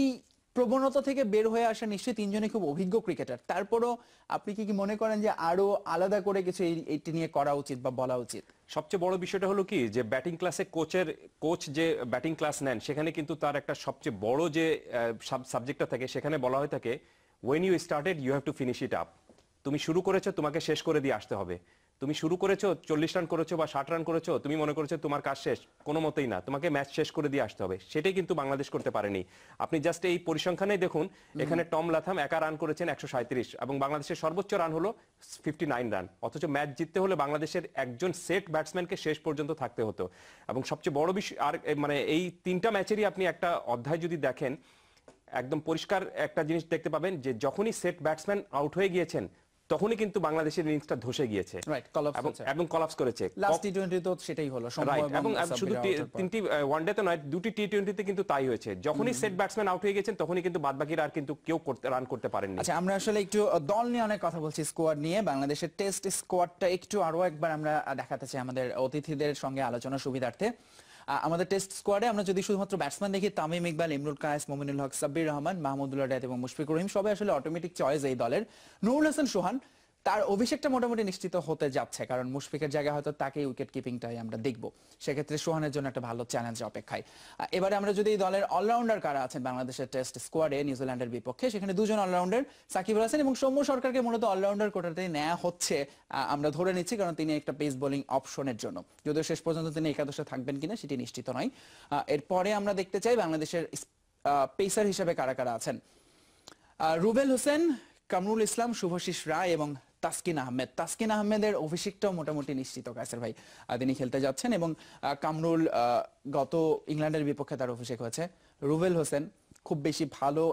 S2: প্রবণতা থেকে বের হয়ে আসা নিশ্চয়ই 3 জনই খুব অভিজ্ঞ ক্রিকেটার, তারপরও আপনি কি মনে করেন যে আরো আলাদা করে কিছু এইটি নিয়ে করা উচিত বা বলা উচিত?
S5: সবচেয়ে বড় বিষয়টা হলো কি, যে ব্যাটিং ক্লাসে কোচ যে ব্যাটিং ক্লাস নেন, সেখানে কিন্তু তার একটা সবচেয়ে বড় যে সাবজেক্টটা থাকে, সেখানে বলা হয়ে থাকে when you started you have to finish it up. তুমি শুরু করেছো, তোমাকে শেষ করে দিয়ে আসতে হবে। তুমি শুরু করেছো 40 রান করেছো বা 60 রান করেছো, তুমি মনে করেছো তোমার কাজ শেষ, কোনো মতেই না, তোমাকে ম্যাচ শেষ করে দিয়ে আসতে হবে। সেটাই কিন্তু বাংলাদেশ করতে পারেনি। আপনি জাস্ট এই পরিসংখ্যানেই দেখুন, এখানে টম লাথাম একা রান করেছেন 137 এবং বাংলাদেশের সর্বোচ্চ রান হলো 59 রান। অথচ ম্যাচ জিততে হলে বাংলাদেশের একজন সেট ব্যাটসম্যানকে শেষ পর্যন্ত থাকতে হতো। এবং সবচেয়ে বড় বিষয়, আর মানে এই 3টা ম্যাচেরই আপনি একটা অধ্যায় যদি দেখেন, একদম পরিষ্কার একটা জিনিস দেখতে পাবেন যে যখনই সেট ব্যাটসম্যান আউট হয়ে গিয়েছেন, তখনই কিন্তু বাংলাদেশের ইনিংসটা ধসে গিয়েছে এবং কলাপস করেছে।
S2: লাস্ট টি-20 তো সেটাই হলো,
S5: এবং শুধু 3টি ওয়ানডেতে নয়, 2টি টি-20তে কিন্তু তাই হয়েছে। যখনই সেট ব্যাটসম্যান আউট হয়ে গেছেন, তখনই কিন্তু বাদবাকিরা আর কিন্তু কেউ রান করতে পারেননি।
S2: আচ্ছা, আমরা আসলে একটু দল নিয়ে অনেক কথা বলছি, স্কোয়াড নিয়ে। বাংলাদেশের টেস্ট স্কোয়াডটা একটু আরো একবার আমরা দেখাতে চাই আমাদের অতিথিদের সঙ্গে আলোচনার সুবিধার্থে। আমাদের টেস্ট স্কোয়াডে আমরা যদি শুধুমাত্র ব্যাটসম্যান দেখি, তামিম ইকবাল, ইমরুল কায়েস, মোমিনুল হক, সাব্বির রহমান, মাহমুদুল্লাহ রিয়াদ এবং মুশফিকুর রহিম সবাই আসলে অটোমেটিক চয়েস এই দলের। নুরুল হাসান সোহান, তার অভিষেকটা মোটামুটি নিশ্চিত হতে যাচ্ছে, কারণ মুশফিকের জায়গায় হয়তো তাকেই উইকেট কিপিংটাই আমরা দেখব। সেক্ষেত্রে সোহানের জন্য একটা ভালো চ্যালেঞ্জ অপেক্ষায়। এবারে আমরা যদি দলের অলরাউন্ডার কারা আছেন বাংলাদেশের টেস্ট স্কোয়াডে নিউজিল্যান্ডের বিপক্ষে, সেখানে 2 জন অলরাউন্ডার, সাকিব আল হাসান এবং সৌম্য সরকারকে মূলত অলরাউন্ডার কোটাতেই নেওয়া হচ্ছে, আমরা ধরে নিচ্ছি, কারণ তিনি একটা পেস বোলিং অপশনের জন্য। যদিও শেষ পর্যন্ত তিনি একাদশে থাকবেন কিনা সেটি নিশ্চিত নয়। এরপরে আমরা দেখতে চাই বাংলাদেশের পেসার হিসেবে কারা কারা আছেন। রুবেল হোসেন, কামরুল ইসলাম, শুভশিস রায় এবং তাসকিন আহমেদ। তাসকিন আহমেদের অভিষেকটাও মোটামুটি নিশ্চিত, কায়সার ভাই, তিনি খেলতে যাচ্ছেন, এবং কামরুল গত ইংল্যান্ডের বিপক্ষে তার অভিষেক হয়েছে। রুবেল হোসেন খুব বেশি ভালো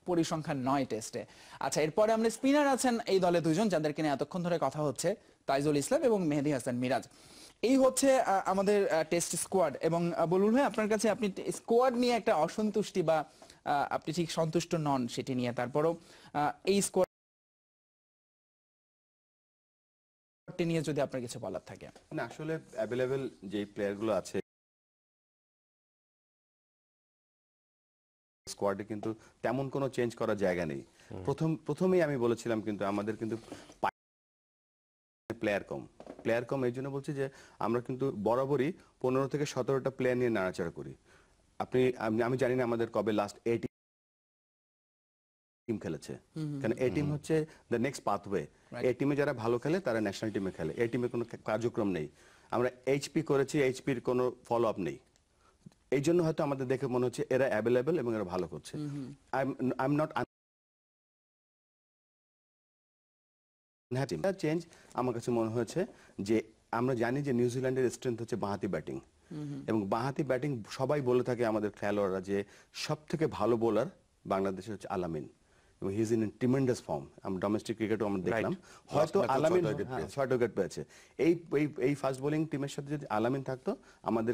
S2: পরিসংখ্যান নয় টেস্টে। আচ্ছা, এরপরে আমরা স্পিনার আছেন এই দলে 2 জন, যাদেরকে নিয়ে এতক্ষণ ধরে কথা হচ্ছে, তাইজুল ইসলাম এবং মেহেদী হাসান মিরাজ। এই হচ্ছে আমাদের টেস্ট স্কোয়াড। এবং বুলবুল ভাই, আপনার কাছে, আপনি স্কোয়াড নিয়ে একটা অসন্তুষ্টি বা আপনি ঠিক সন্তুষ্ট নন সেটি নিয়ে, তারপরও এই স্কোয়াড নিয়ে যদি আপনার কিছু বলার থাকে।
S3: না, আসলে অ্যাভেলেবেল যে প্লেয়ারগুলো আছে স্কোয়াডে কিন্তু তেমন কোনো চেঞ্জ করার জায়গা নেই। প্রথমেই আমি বলেছিলাম কিন্তু আমাদের কিন্তু প্লেয়ার কম এই জন্য বলছি যে আমরা কিন্তু বরাবরই 15 থেকে 17টা প্লেয়ার নিয়ে নাড়াচাড়া করি। আমি জানি না আমাদের কবে লাস্ট টিম খেলেছে, কারণ এই টিম হচ্ছে দ্য নেক্সট পাথওয়ে। এই টিমে যারা ভালো খেলে তারা ন্যাশনাল টিমে খেলে, এই টিমে কোনো কার্যক্রম নেই। আমরা এইচপি করেছি, এইচপির কোনো ফলো আপ নেই, এই জন্য হয়তো আমাদের দেখে মনে হচ্ছে এরা অ্যাভেলেবেল এবং এরা ভালো করছে। I am not change. আমার কাছে মনে হয়েছে যে আমরা জানি যে নিউজিল্যান্ডের স্ট্রেংথ হচ্ছে বাঁহাতি ব্যাটিং, এবং বাঁহাতি ব্যাটিং সবাই বলে থাকে আমাদের খেলোয়াড়রা যে সব থেকে ভালো বোলার বাংলাদেশের হচ্ছে আলামিন, এবং he is in tremendous form. আমরা ডোমেস্টিক ক্রিকেটও আমরা দেখলাম, হয়তো আলামিন 6 উইকেট পেয়েছে। এই ফাস্ট বোলিং টিমের সাথে যদি আলামিন থাকতো আমাদের।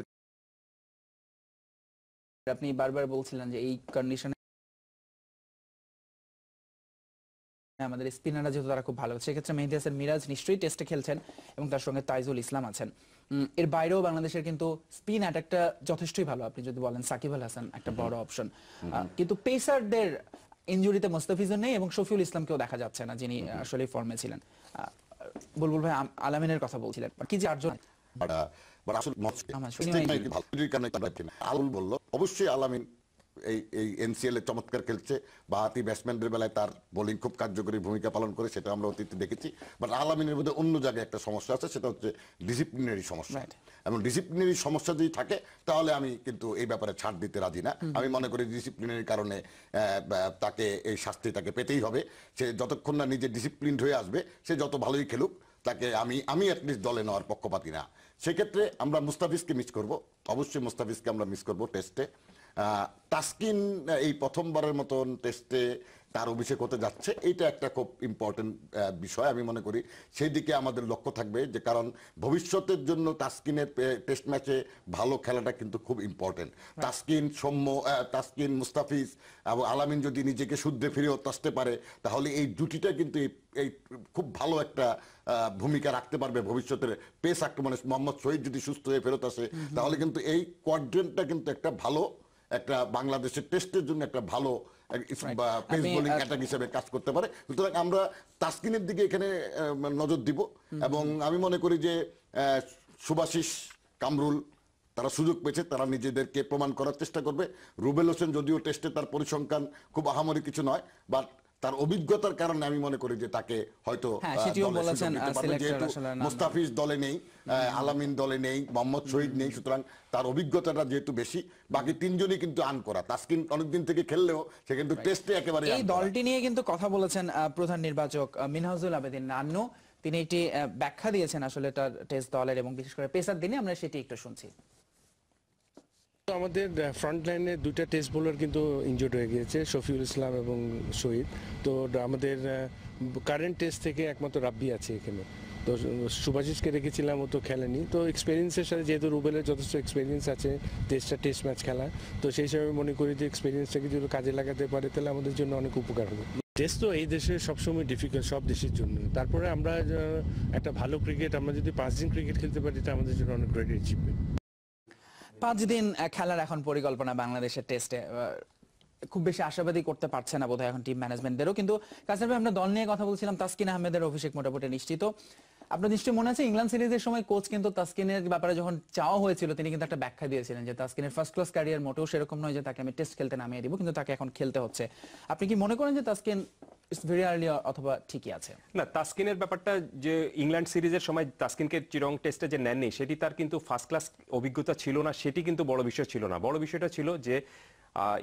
S2: আপনি বারবার বলছিলেন যে এই কন্ডিশনে আমাদের স্পিনাররা যেহেতু তারা খুব ভালো, সেক্ষেত্রে মেহেদী হাসান মিরাজ নিশ্চয়ই টেস্টে খেলছেন এবং তার সঙ্গে তাইজুল ইসলাম আছেন। এর বাইরেও বাংলাদেশের কিন্তু স্পিন অ্যাটাকটা যথেষ্টই ভালো। আপনি যদি বলেন সাকিব আল হাসান একটা বড় অপশন, কিন্তু পেসারদের ইনজুরিতে মোস্তাফিজুর নেই এবং শফিউল ইসলামকেও দেখা যাচ্ছে না, যিনি আসলে ফর্মে ছিলেন। বুলবুল ভাই আলামিনের কথা বলছিলেন, কি যে আটজন
S4: আলুল বলল, অবশ্যই আলামিন এই এনসিএল এ চমৎকার খেলছে, বাহাতি ব্যাটসম্যানদের বেলায় তার বোলিং খুব কার্যকরী ভূমিকা পালন করে, সেটা আমরা অতীতে দেখেছি। বাট আলামিনের মধ্যে অন্য জায়গায় একটা সমস্যা আছে, সেটা হচ্ছে ডিসিপ্লিনারি সমস্যা। এবং ডিসিপ্লিনারি সমস্যা যদি থাকে তাহলে আমি কিন্তু এই ব্যাপারে ছাড় দিতে রাজি না। আমি মনে করি ডিসিপ্লিনারি কারণে তাকে এই শাস্তি তাকে পেতেই হবে। সে যতক্ষণ না নিজে ডিসিপ্লিনড হয়ে আসবে, সে যত ভালোই খেলুক, তাকে আমি অ্যাটলিস্ট দলে নেওয়ার পক্ষপাতী না। সেক্ষেত্রে আমরা মুস্তাফিজকে মিস করব, অবশ্যই মুস্তাফিজকে আমরা মিস করব টেস্টে। তাসকিন এই প্রথমবারের মতন টেস্টে তার অভিষেক হতে যাচ্ছে, এইটা একটা খুব ইম্পর্টেন্ট বিষয়। আমি মনে করি সেই দিকে আমাদের লক্ষ্য থাকবে, যে কারণ ভবিষ্যতের জন্য তাসকিনের টেস্ট ম্যাচে ভালো খেলাটা কিন্তু খুব ইম্পর্টেন্ট। তাসকিন মুস্তাফিজ এবং আলামিন যদি নিজেকে শুদ্ধে ফিরে আসতে পারে, তাহলে এই জুটিটা কিন্তু এই খুব ভালো একটা ভূমিকা রাখতে পারবে ভবিষ্যতের পেস আক্রমণে। মোহাম্মদ শহীদ যদি সুস্থ হয়ে ফেরত আসে, তাহলে কিন্তু এই কোয়াড্রেন্টটা কিন্তু একটা ভালো, একটা বাংলাদেশের টেস্টের জন্য একটা ভালো পেস বোলিং অ্যাটাক হিসেবে কাজ করতে পারে। সুতরাং আমরা তাসকিনের দিকে এখানে নজর দিব, এবং আমি মনে করি যে সুভাশিস, কামরুল তারা সুযোগ পেয়েছে, তারা নিজেদেরকে প্রমাণ করার চেষ্টা করবে। রুবেল হোসেন যদিও টেস্টে তার পরিসংখ্যান খুব আহামরি কিছু নয়, বাট তার অভিজ্ঞতার কারণে আমি মনে করি যে তাকে হয়তো মুস্তাফিজ দলে নেই, আলামিন দলে নেই, মোহাম্মদ শহীদ নেই, সুতরাং তার অভিজ্ঞতাটা যেহেতু বেশি, বাকি তিনজনই কিন্তু আন করা। তাসকিন অনেকদিন থেকে খেললেও সে কিন্তু টেস্টে একেবারে।
S2: এই দলটি নিয়ে কিন্তু কথা বলেছেন প্রধান নির্বাচক মিনহাজুল আবেদিন নান্নু, তিনি একটি ব্যাখ্যা দিয়েছেন আসলে তার টেস্ট দলের এবং বিশেষ করে পেসার দিনে, আমরা সেটি একটু শুনছি।
S7: আমাদের ফ্রন্ট লাইনে দুইটা টেস্ট বোলার কিন্তু ইনজুর্ড হয়ে গিয়েছে, শফিউল ইসলাম এবং শহীদ। তো আমাদের কারেন্ট টেস্ট থেকে একমাত্র রাব্বি আছে এখানে। তো সুভাশিসকে রেখেছিলাম, ও তো খেলেনি। তো এক্সপিরিয়েন্সের সাথে যেহেতু রুবেলের যথেষ্ট এক্সপিরিয়েন্স আছে টেস্ট ম্যাচ খেলা, তো সেই হিসাবে মনে করি যে এক্সপিরিয়েন্সটাকে যদি কাজে লাগাতে পারে তাহলে আমাদের জন্য অনেক উপকার হবে। টেস্ট তো এই দেশে সবসময় ডিফিকাল্ট, সব দেশের জন্য। তারপরে আমরা একটা ভালো ক্রিকেট, আমরা যদি 5 দিন ক্রিকেট খেলতে পারি, এটা আমাদের জন্য অনেক গ্রেট অ্যাচিভমেন্ট।
S2: 5 দিন খেলার এখন পরিকল্পনা বাংলাদেশের টেস্টে, খুব বেশি আশাবাদী করতে পারছে না বোধহয় এখন টিম ম্যানেজমেন্টদেরও। কিন্তু কাসের ভাই, আমরা দল নিয়ে কথা বলছিলাম, তাসকিন আহমেদের অভিষেক মোটামুটি নিশ্চিত। আপনার নিশ্চয়ই মনে আছে ইংল্যান্ড সিরিজের সময় কোচ কিন্তু তাসকিনের ব্যাপারে যখন চাওয়া হয়েছিল, তিনি কিন্তু একটা ব্যাখ্যা দিয়েছিলেন যে তাসকিনের ফার্স্ট ক্লাস ক্যারিয়ার মোটেও সেরকম নয় যে তাকে আমি টেস্ট খেলতে নামিয়ে দিব, কিন্তু তাকে এখন খেলতে হচ্ছে। আপনি কি মনে করেন যে তাসকিন ইটস ভেরি আর্লি অথবা ঠিকই আছে?
S5: না, তাসকিনের ব্যাপারটা যে ইংল্যান্ড সিরিজের সময় তাসকিনকে চিরং টেস্টে যে নেননি, সেটি তার কিন্তু ফার্স্ট ক্লাস অভিজ্ঞতা ছিল না, সেটি কিন্তু বড় বিষয় ছিল না। বড় বিষয়টা ছিল যে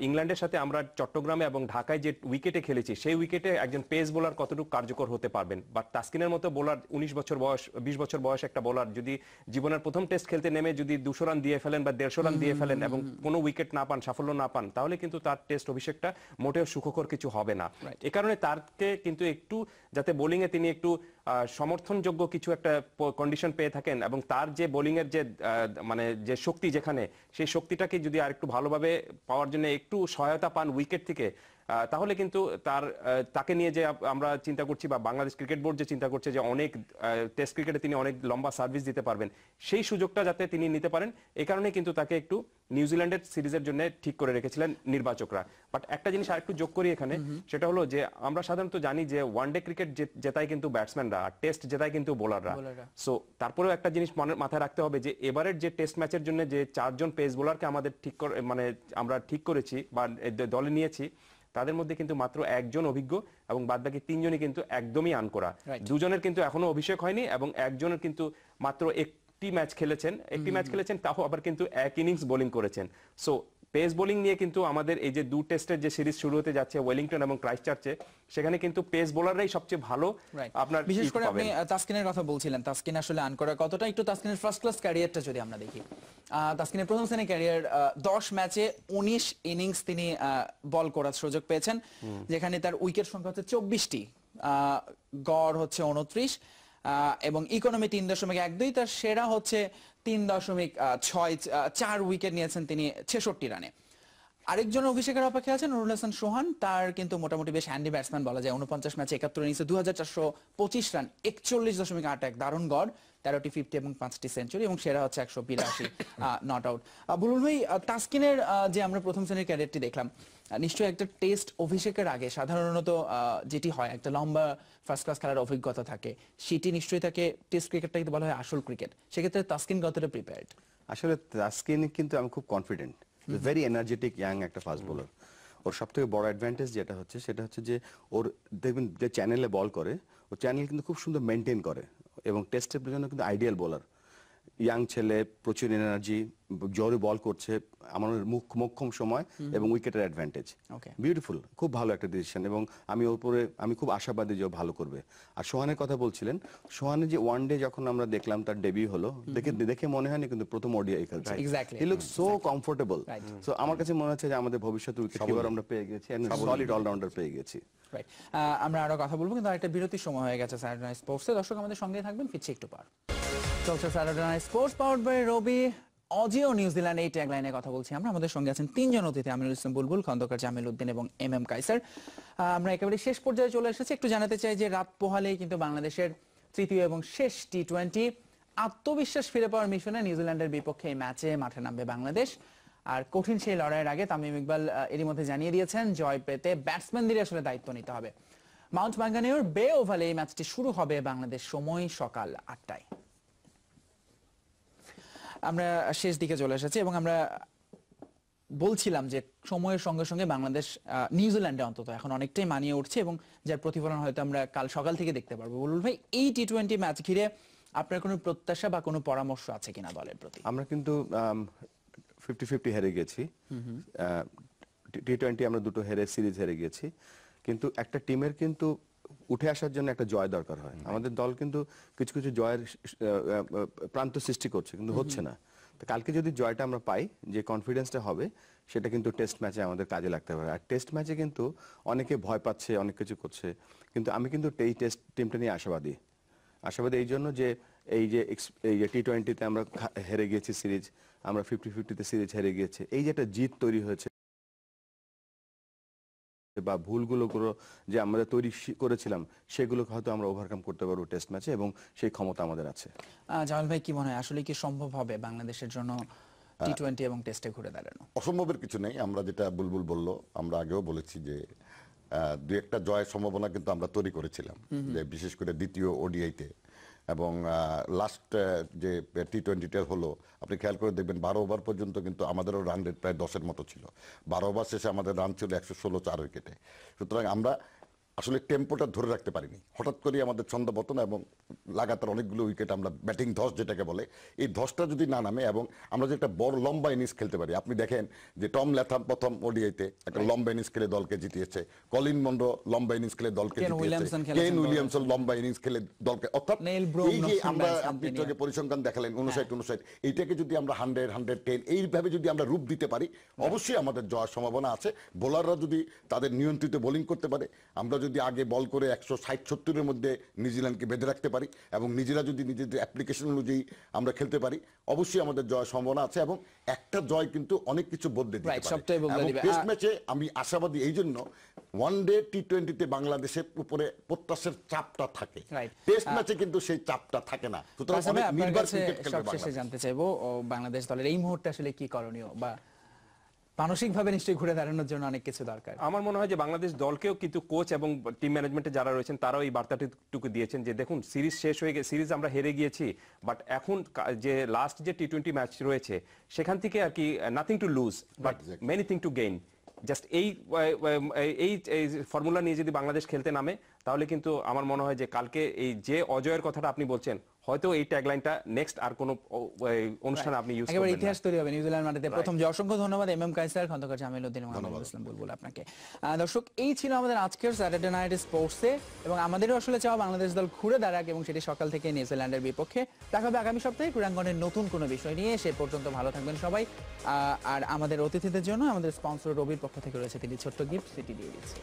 S5: ইংল্যান্ডের সাথে আমরা চট্টগ্রামে এবং ঢাকায় যে উইকেটে খেলেছি, সেই উইকেটে একজন পেস বোলার কতটুকু কার্যকর হতে পারবেন। বাট তাসকিনের মতো বোলার, 19 বছর বয়স, 20 বছর বয়স একটা বোলার যদি জীবনের প্রথম টেস্ট খেলতে নেমে যদি 200 রান দিয়ে ফেলেন বা 150 রান দিয়ে ফেলেন এবং কোনো উইকেট না পান, সাফল্য না পান, তাহলে কিন্তু তার টেস্ট অভিষেকটা মোটেও সুখকর কিছু হবে না। এ কারণে তারকে কিন্তু একটু, যাতে বোলিংয়ে তিনি একটু সমর্থনযোগ্য কিছু একটা কন্ডিশন পেয়ে থাকেন, এবং তার যে বোলিংয়ের যে মানে যে শক্তি, যেখানে সেই শক্তিটাকে যদি আর একটু ভালোভাবে পাওয়ার জন্য একটু সহায়তা পান উইকেট থেকে, তাহলে কিন্তু তাকে নিয়ে যে আমরা চিন্তা করছি বা বাংলাদেশ ক্রিকেট বোর্ড যে চিন্তা করছে যে অনেক টেস্ট ক্রিকেটে তিনি অনেক লম্বা সার্ভিস দিতে পারবেন, সেই সুযোগটা যাতে তিনি নিতে পারেন এই কারণে কিন্তু তাকে একটু নিউজিল্যান্ডের সিরিজের জন্য ঠিক করে রেখেছিলেন নির্বাচকরা। বাট একটা জিনিস আরেকটু যোগ করি এখানে, সেটা হলো যে আমরা সাধারণত জানি যে ওয়ানডে ক্রিকেট জেতায় কিন্তু ব্যাটসম্যানরা, আর টেস্ট জেতায় কিন্তু বোলাররা। সো তারপরেও একটা জিনিস মাথায় রাখতে হবে যে এবারের যে টেস্ট ম্যাচের জন্য যে 4 জন পেস বোলারকে আমাদের আমরা ঠিক করেছি বা দলে নিয়েছি, তাদের মধ্যে কিন্তু মাত্র একজন অভিজ্ঞ এবং বাদবাকি 3 জনই কিন্তু একদমই আনকরা। 2 জনের কিন্তু এখনো অভিষেক হয়নি এবং একজনের কিন্তু মাত্র একটি ম্যাচ খেলেছেন, তাও আবার কিন্তু এক ইনিংস বোলিং করেছেন। সো পেস বোলিং নিয়ে কিন্তু আমাদের এই যে 2 টেস্টের যে সিরিজ শুরু হতে যাচ্ছে ওয়েলিংটন এবং ক্রাইস্টচার্চে, সেখানে কিন্তু পেস বোলাররাই সবচেয়ে ভালো। আপনার
S2: বিশেষ করে আপনি তাসকিনের কথা বলছিলেন, তাসকিন আসলে আনকরা কতটা, একটু তাসকিনের ফার্স্ট ক্লাস ক্যারিয়ারটা যদি আমরা দেখি, তাসকিনের প্রথম শ্রেণীর ক্যারিয়ার 10 ম্যাচে 19 ইনিংস তিনি বল করার সুযোগ পেয়েছেন, যেখানে তার উইকেট সংখ্যা হচ্ছে 24টি, গড় হচ্ছে 29 এবং ইকোনমি 3.12, তার সেরা হচ্ছে 3.6, 4 উইকেট নিয়েছেন তিনি 66 রানে। আরেকজন অভিষেকের অপেক্ষা আছেন নুরুল হাসান সোহান, তার কিন্তু মোটামুটি বেশ হ্যান্ডি ব্যাটসম্যান বলা যায়। 49 ম্যাচে 71 ইনিংসে 2425 রান, 41.81, দারুণ গড়, 13টি 50 এবং 5টি সেঞ্চুরি, এবং সেরা হচ্ছে 182 নট আউট। বুলবুল ভাই, তাসকিনের যে আমরা প্রথম শ্রেণীর ক্যারিয়ারটি দেখলাম, নিশ্চয়ই একটা টেস্ট অভিষেকের আগে সাধারণত যেটি হয় একটা লম্বা ফার্স্ট ক্লাস খেলার অভিজ্ঞতা থাকে, সেটি নিশ্চয়ই তাকে টেস্ট ক্রিকেটটাকে বলা হয় আসল ক্রিকেট। সেক্ষেত্রে তাসকিন কতটা প্রিপেয়ার্ড?
S3: আসলে তাসকিন কিন্তু আমি খুব কনফিডেন্ট, ভেরি এনার্জেটিক ইয়াং একটা ফাস্ট বোলার। ওর সবথেকে বড় অ্যাডভান্টেজ যেটা হচ্ছে সেটা হচ্ছে যে ওর দেখবেন যে চ্যানেলে বল করে, ও চ্যানেল কিন্তু খুব সুন্দর মেনটেন করে এবং টেস্টের জন্য কিন্তু আইডিয়াল বোলার। ইয়াং ছেলে, প্রচুর এনার্জি, জোরে বল করছে, আমার মোক্ষম সময় এবং উইকেটের অ্যাডভান্টেজ, বিউটিফুল, খুব ভালো একটা ডিসিশন। এবং আমি খুব আশাবাদী যে ও ভালো করবে। আর সোহানের কথা বলছিলেন, সোহানের যে ওয়ানডে যখন আমরা দেখলাম তার ডেবিউ হলো, দেখে মনে হয়নি কিন্তু প্রথম ওডিআই খেলছে। He looks so comfortable. So আমার কাছে মনে হচ্ছে যে আমাদের ভবিষ্যতে উইকেট কিপার আমরা পেয়ে গেছি, সলিড অলরাউন্ডার পেয়ে গেছি।
S2: আমরা আরো কথা বলবো, কিন্তু আরেকটা বিরতির সময় হয়ে গেছে স্যাটারডে নাইট স্পোর্টসে। দর্শক আমাদের সঙ্গে থাকবেন, ফিরছি একটু পর। চলছে Saturday night sports powered by Robi, অজিও নিউজিল্যান্ড, এই ট্যাগলাইনে কথা বলছি আমরা। আমাদের সঙ্গে আছেন 3 জন অতিথি, আমিনুল ইসলাম বুলবুল, খন্দকার জামিল উদ্দিন এবং MM কায়সার। আমরা একেবারে শেষ পর্যায়ে চলে এসেছি। একটু জানাতে চাই যে রাত পোহালেই কিন্তু বাংলাদেশের তৃতীয় এবং শেষ T20 আত্মবিশ্বাস ফিরে পাওয়ার মিশনে নিউজিল্যান্ডের বিপক্ষে এই ম্যাচে মাঠে নামবে বাংলাদেশ। আর কঠিন সেই লড়াইয়ের আগে তামিম ইকবাল এরই মধ্যে জানিয়ে দিয়েছেন জয় পেতে ব্যাটসম্যানদের আসলে দায়িত্ব নিতে হবে। মাউন্ট ম্যাঙ্গানিউর বে ওভালে এই ম্যাচটি শুরু হবে বাংলাদেশ সময় সকাল 8টায়। আমরা শেষ দিকে চলে এসেছি এবং আমরা বলছিলাম যে সময়ের সঙ্গে সঙ্গে বাংলাদেশ নিউজিল্যান্ডে অন্তত এখন অনেকটাই মানিয়ে উঠছে এবং যার প্রতিফলন হয়তো আমরা কাল সকাল থেকে দেখতে পারবো। বলুন ভাই, এই T20 ম্যাচ ঘিরে আপনার কোনো প্রত্যাশা বা কোনো পরামর্শ আছে কিনা দলের প্রতি?
S3: আমরা কিন্তু 50-50 হেরে গেছি। T20 আমরা 2টো সিরিজ হেরে গেছি, কিন্তু একটা টিমের কিন্তু উঠে আসার জন্য একটা জয় দরকার হয়। আমাদের দল কিন্তু কিছু কিছু জয়ের প্রান্ত সৃষ্টি করছে, কিন্তু হচ্ছে না। তো কালকে যদি জয়টা আমরা পাই, যে কনফিডেন্সটা হবে, সেটা কিন্তু টেস্ট ম্যাচে আমাদের কাজে লাগতে পারে। আর টেস্ট ম্যাচে কিন্তু অনেকে ভয় পাচ্ছে, অনেক কিছু করছে, কিন্তু আমি কিন্তু এই টেস্ট টিমটা নিয়ে আশাবাদী এই জন্য যে এই যে T20-তে আমরা হেরে গিয়েছি সিরিজ, আমরা 50-50-তে সিরিজ হেরে গিয়েছে, এই যে একটা জিত তৈরি হয়েছে বা ভুলগুলো যে আমরা তৈরি করেছিলাম সেগুলোকে হয়তো আমরা ওভারকাম করতে পারবো টেস্ট ম্যাচে, এবং সেই ক্ষমতা আমাদের আছে।
S2: জামাল ভাই, কি মনে হয় আসলে কি সম্ভব হবে বাংলাদেশের জন্য T20 এবং টেস্টে ঘুরে দাঁড়ানো?
S4: অসম্ভবের কিছু নেই। আমরা যেটা বুলবুল বললো, আমরা আগেও বলেছি যে 2-1টা জয়ের সম্ভাবনা কিন্তু আমরা তৈরি করেছিলাম, যে বিশেষ করে দ্বিতীয় ODI-তে এবং লাস্ট যে T20-টা হলো, আপনি খেয়াল করে দেখবেন 12 ওভার পর্যন্ত কিন্তু আমাদেরও রান রেট প্রায় 10-এর মতো ছিল। 12 ওভার শেষে আমাদের রান ছিল 116, 4 উইকেটে। সুতরাং আমরা আসলে টেম্পোটা ধরে রাখতে পারিনি, হঠাৎ করে আমাদের ছন্দপতন এবং লাগাতার অনেকগুলো উইকেট, আমরা ব্যাটিং ধস যেটাকে বলে, এই ধসটা যদি না নামে এবং আমরা যে একটা বড় লম্বা ইনিংস খেলতে পারি। আপনি দেখেন যে টম ল্যাথাম প্রথম ODI-তে একটা লম্বা ইনিংস খেলে দলকে জিতিয়েছে, কলিন মনরো লম্বা ইনিংস খেলে দলকে জিতিয়েছে, কেন উইলিয়ামসন লম্বা ইনিংস খেলে দলকে, অর্থাৎ এই যে আমরা আপনি পরিসংখ্যান দেখালেন 59, এইটাকে যদি আমরা 100, 110 এইভাবে যদি আমরা রূপ দিতে পারি, অবশ্যই আমাদের জয়ের সম্ভাবনা আছে। বোলাররা যদি তাদের নিয়ন্ত্রিত বোলিং করতে পারে, আমরা যদি আগে বল করে 160-70-এর মধ্যে নিউজিল্যান্ডকে বেঁধে রাখতে পারি এবং নিজেরা যদি নিজেদের অ্যাপ্লিকেশন অনুযায়ী আমরা খেলতে পারি, অবশ্যই আমাদের জয়ের সম্ভাবনা আছে। এবং একটা জয় কিন্তু অনেক কিছু বদলে দিতে পারে। টেস্ট ম্যাচে আমি আশাবাদী এই জন্য, ওয়ান ডে টি-20-তে বাংলাদেশের উপরে প্রত্যাশার চাপটা থাকে,
S2: Right.
S4: টেস্ট ম্যাচে কিন্তু সেই চাপটা থাকে না। সুতরাং
S2: কাসেম ভাই,
S4: অনেক
S2: আপনার
S4: নির্ভর
S2: কাছে
S4: ক্রিকেট খেলবে
S2: সবশেষে
S4: বাংলাদেশ।
S2: জানতে চাইবো বাংলাদেশ দলের এই মুহূর্তে আসলে কি করণীয়, বা মানসিকভাবে নিশ্চয়ই ঘুরে দাঁড়ানোর জন্য অনেক কিছু দরকার।
S5: আমার মনে হয় যে বাংলাদেশ দলকেও কিন্তু কোচ এবং টিম ম্যানেজমেন্টে যারা রয়েছেন তারাও এই বার্তাটুকু দিয়েছেন যে দেখুন সিরিজ শেষ হয়ে গেছে, সিরিজ আমরা হেরে গিয়েছি, বাট এখন যে লাস্ট যে টি-20 ম্যাচ রয়েছে সেখান থেকে আর কি nothing to lose but many thing to gain. Just এই ফর্মুলা নিয়ে যদি বাংলাদেশ খেলতে নামে তাহলে কিন্তু আমার মনে হয় যে কালকে এই যে অজয়ের কথাটা আপনি বলছেন হয়তো এই ট্যাগলাইনটা নেক্সট আর কোনো অনুষ্ঠানে আপনি ইউজ
S2: একেবারে
S5: করবেন
S2: ইতিহাস
S5: না।
S2: তৈরি হবে নিউজিল্যান্ড মাটিতে প্রথম যে। অসংখ্য ধন্যবাদ এম এম কায়সার, খন্দকার জামিল উদ্দিন এবং আমিনুল ইসলাম বুলবুল আপনাকে। দর্শক, এই ছিল আমাদের আজকের স্যাটারডে নাইট স্পোর্টসে, এবং আমাদেরও আসলে চাওয়া বাংলাদেশ দল ঘুরে দাঁড়াক এবং সেটি সকাল থেকে নিউজিল্যান্ডের বিপক্ষে। দেখা হবে আগামী সপ্তাহে ক্রীড়াঙ্গনের নতুন কোনো বিষয় নিয়ে। সে পর্যন্ত ভালো থাকবেন সবাই। আর আমাদের অতিথিদের জন্য আমাদের স্পন্সর রবির পক্ষ থেকে রয়েছে তিনি ছোট্ট গিফট, সেটি দিয়ে দিচ্ছি।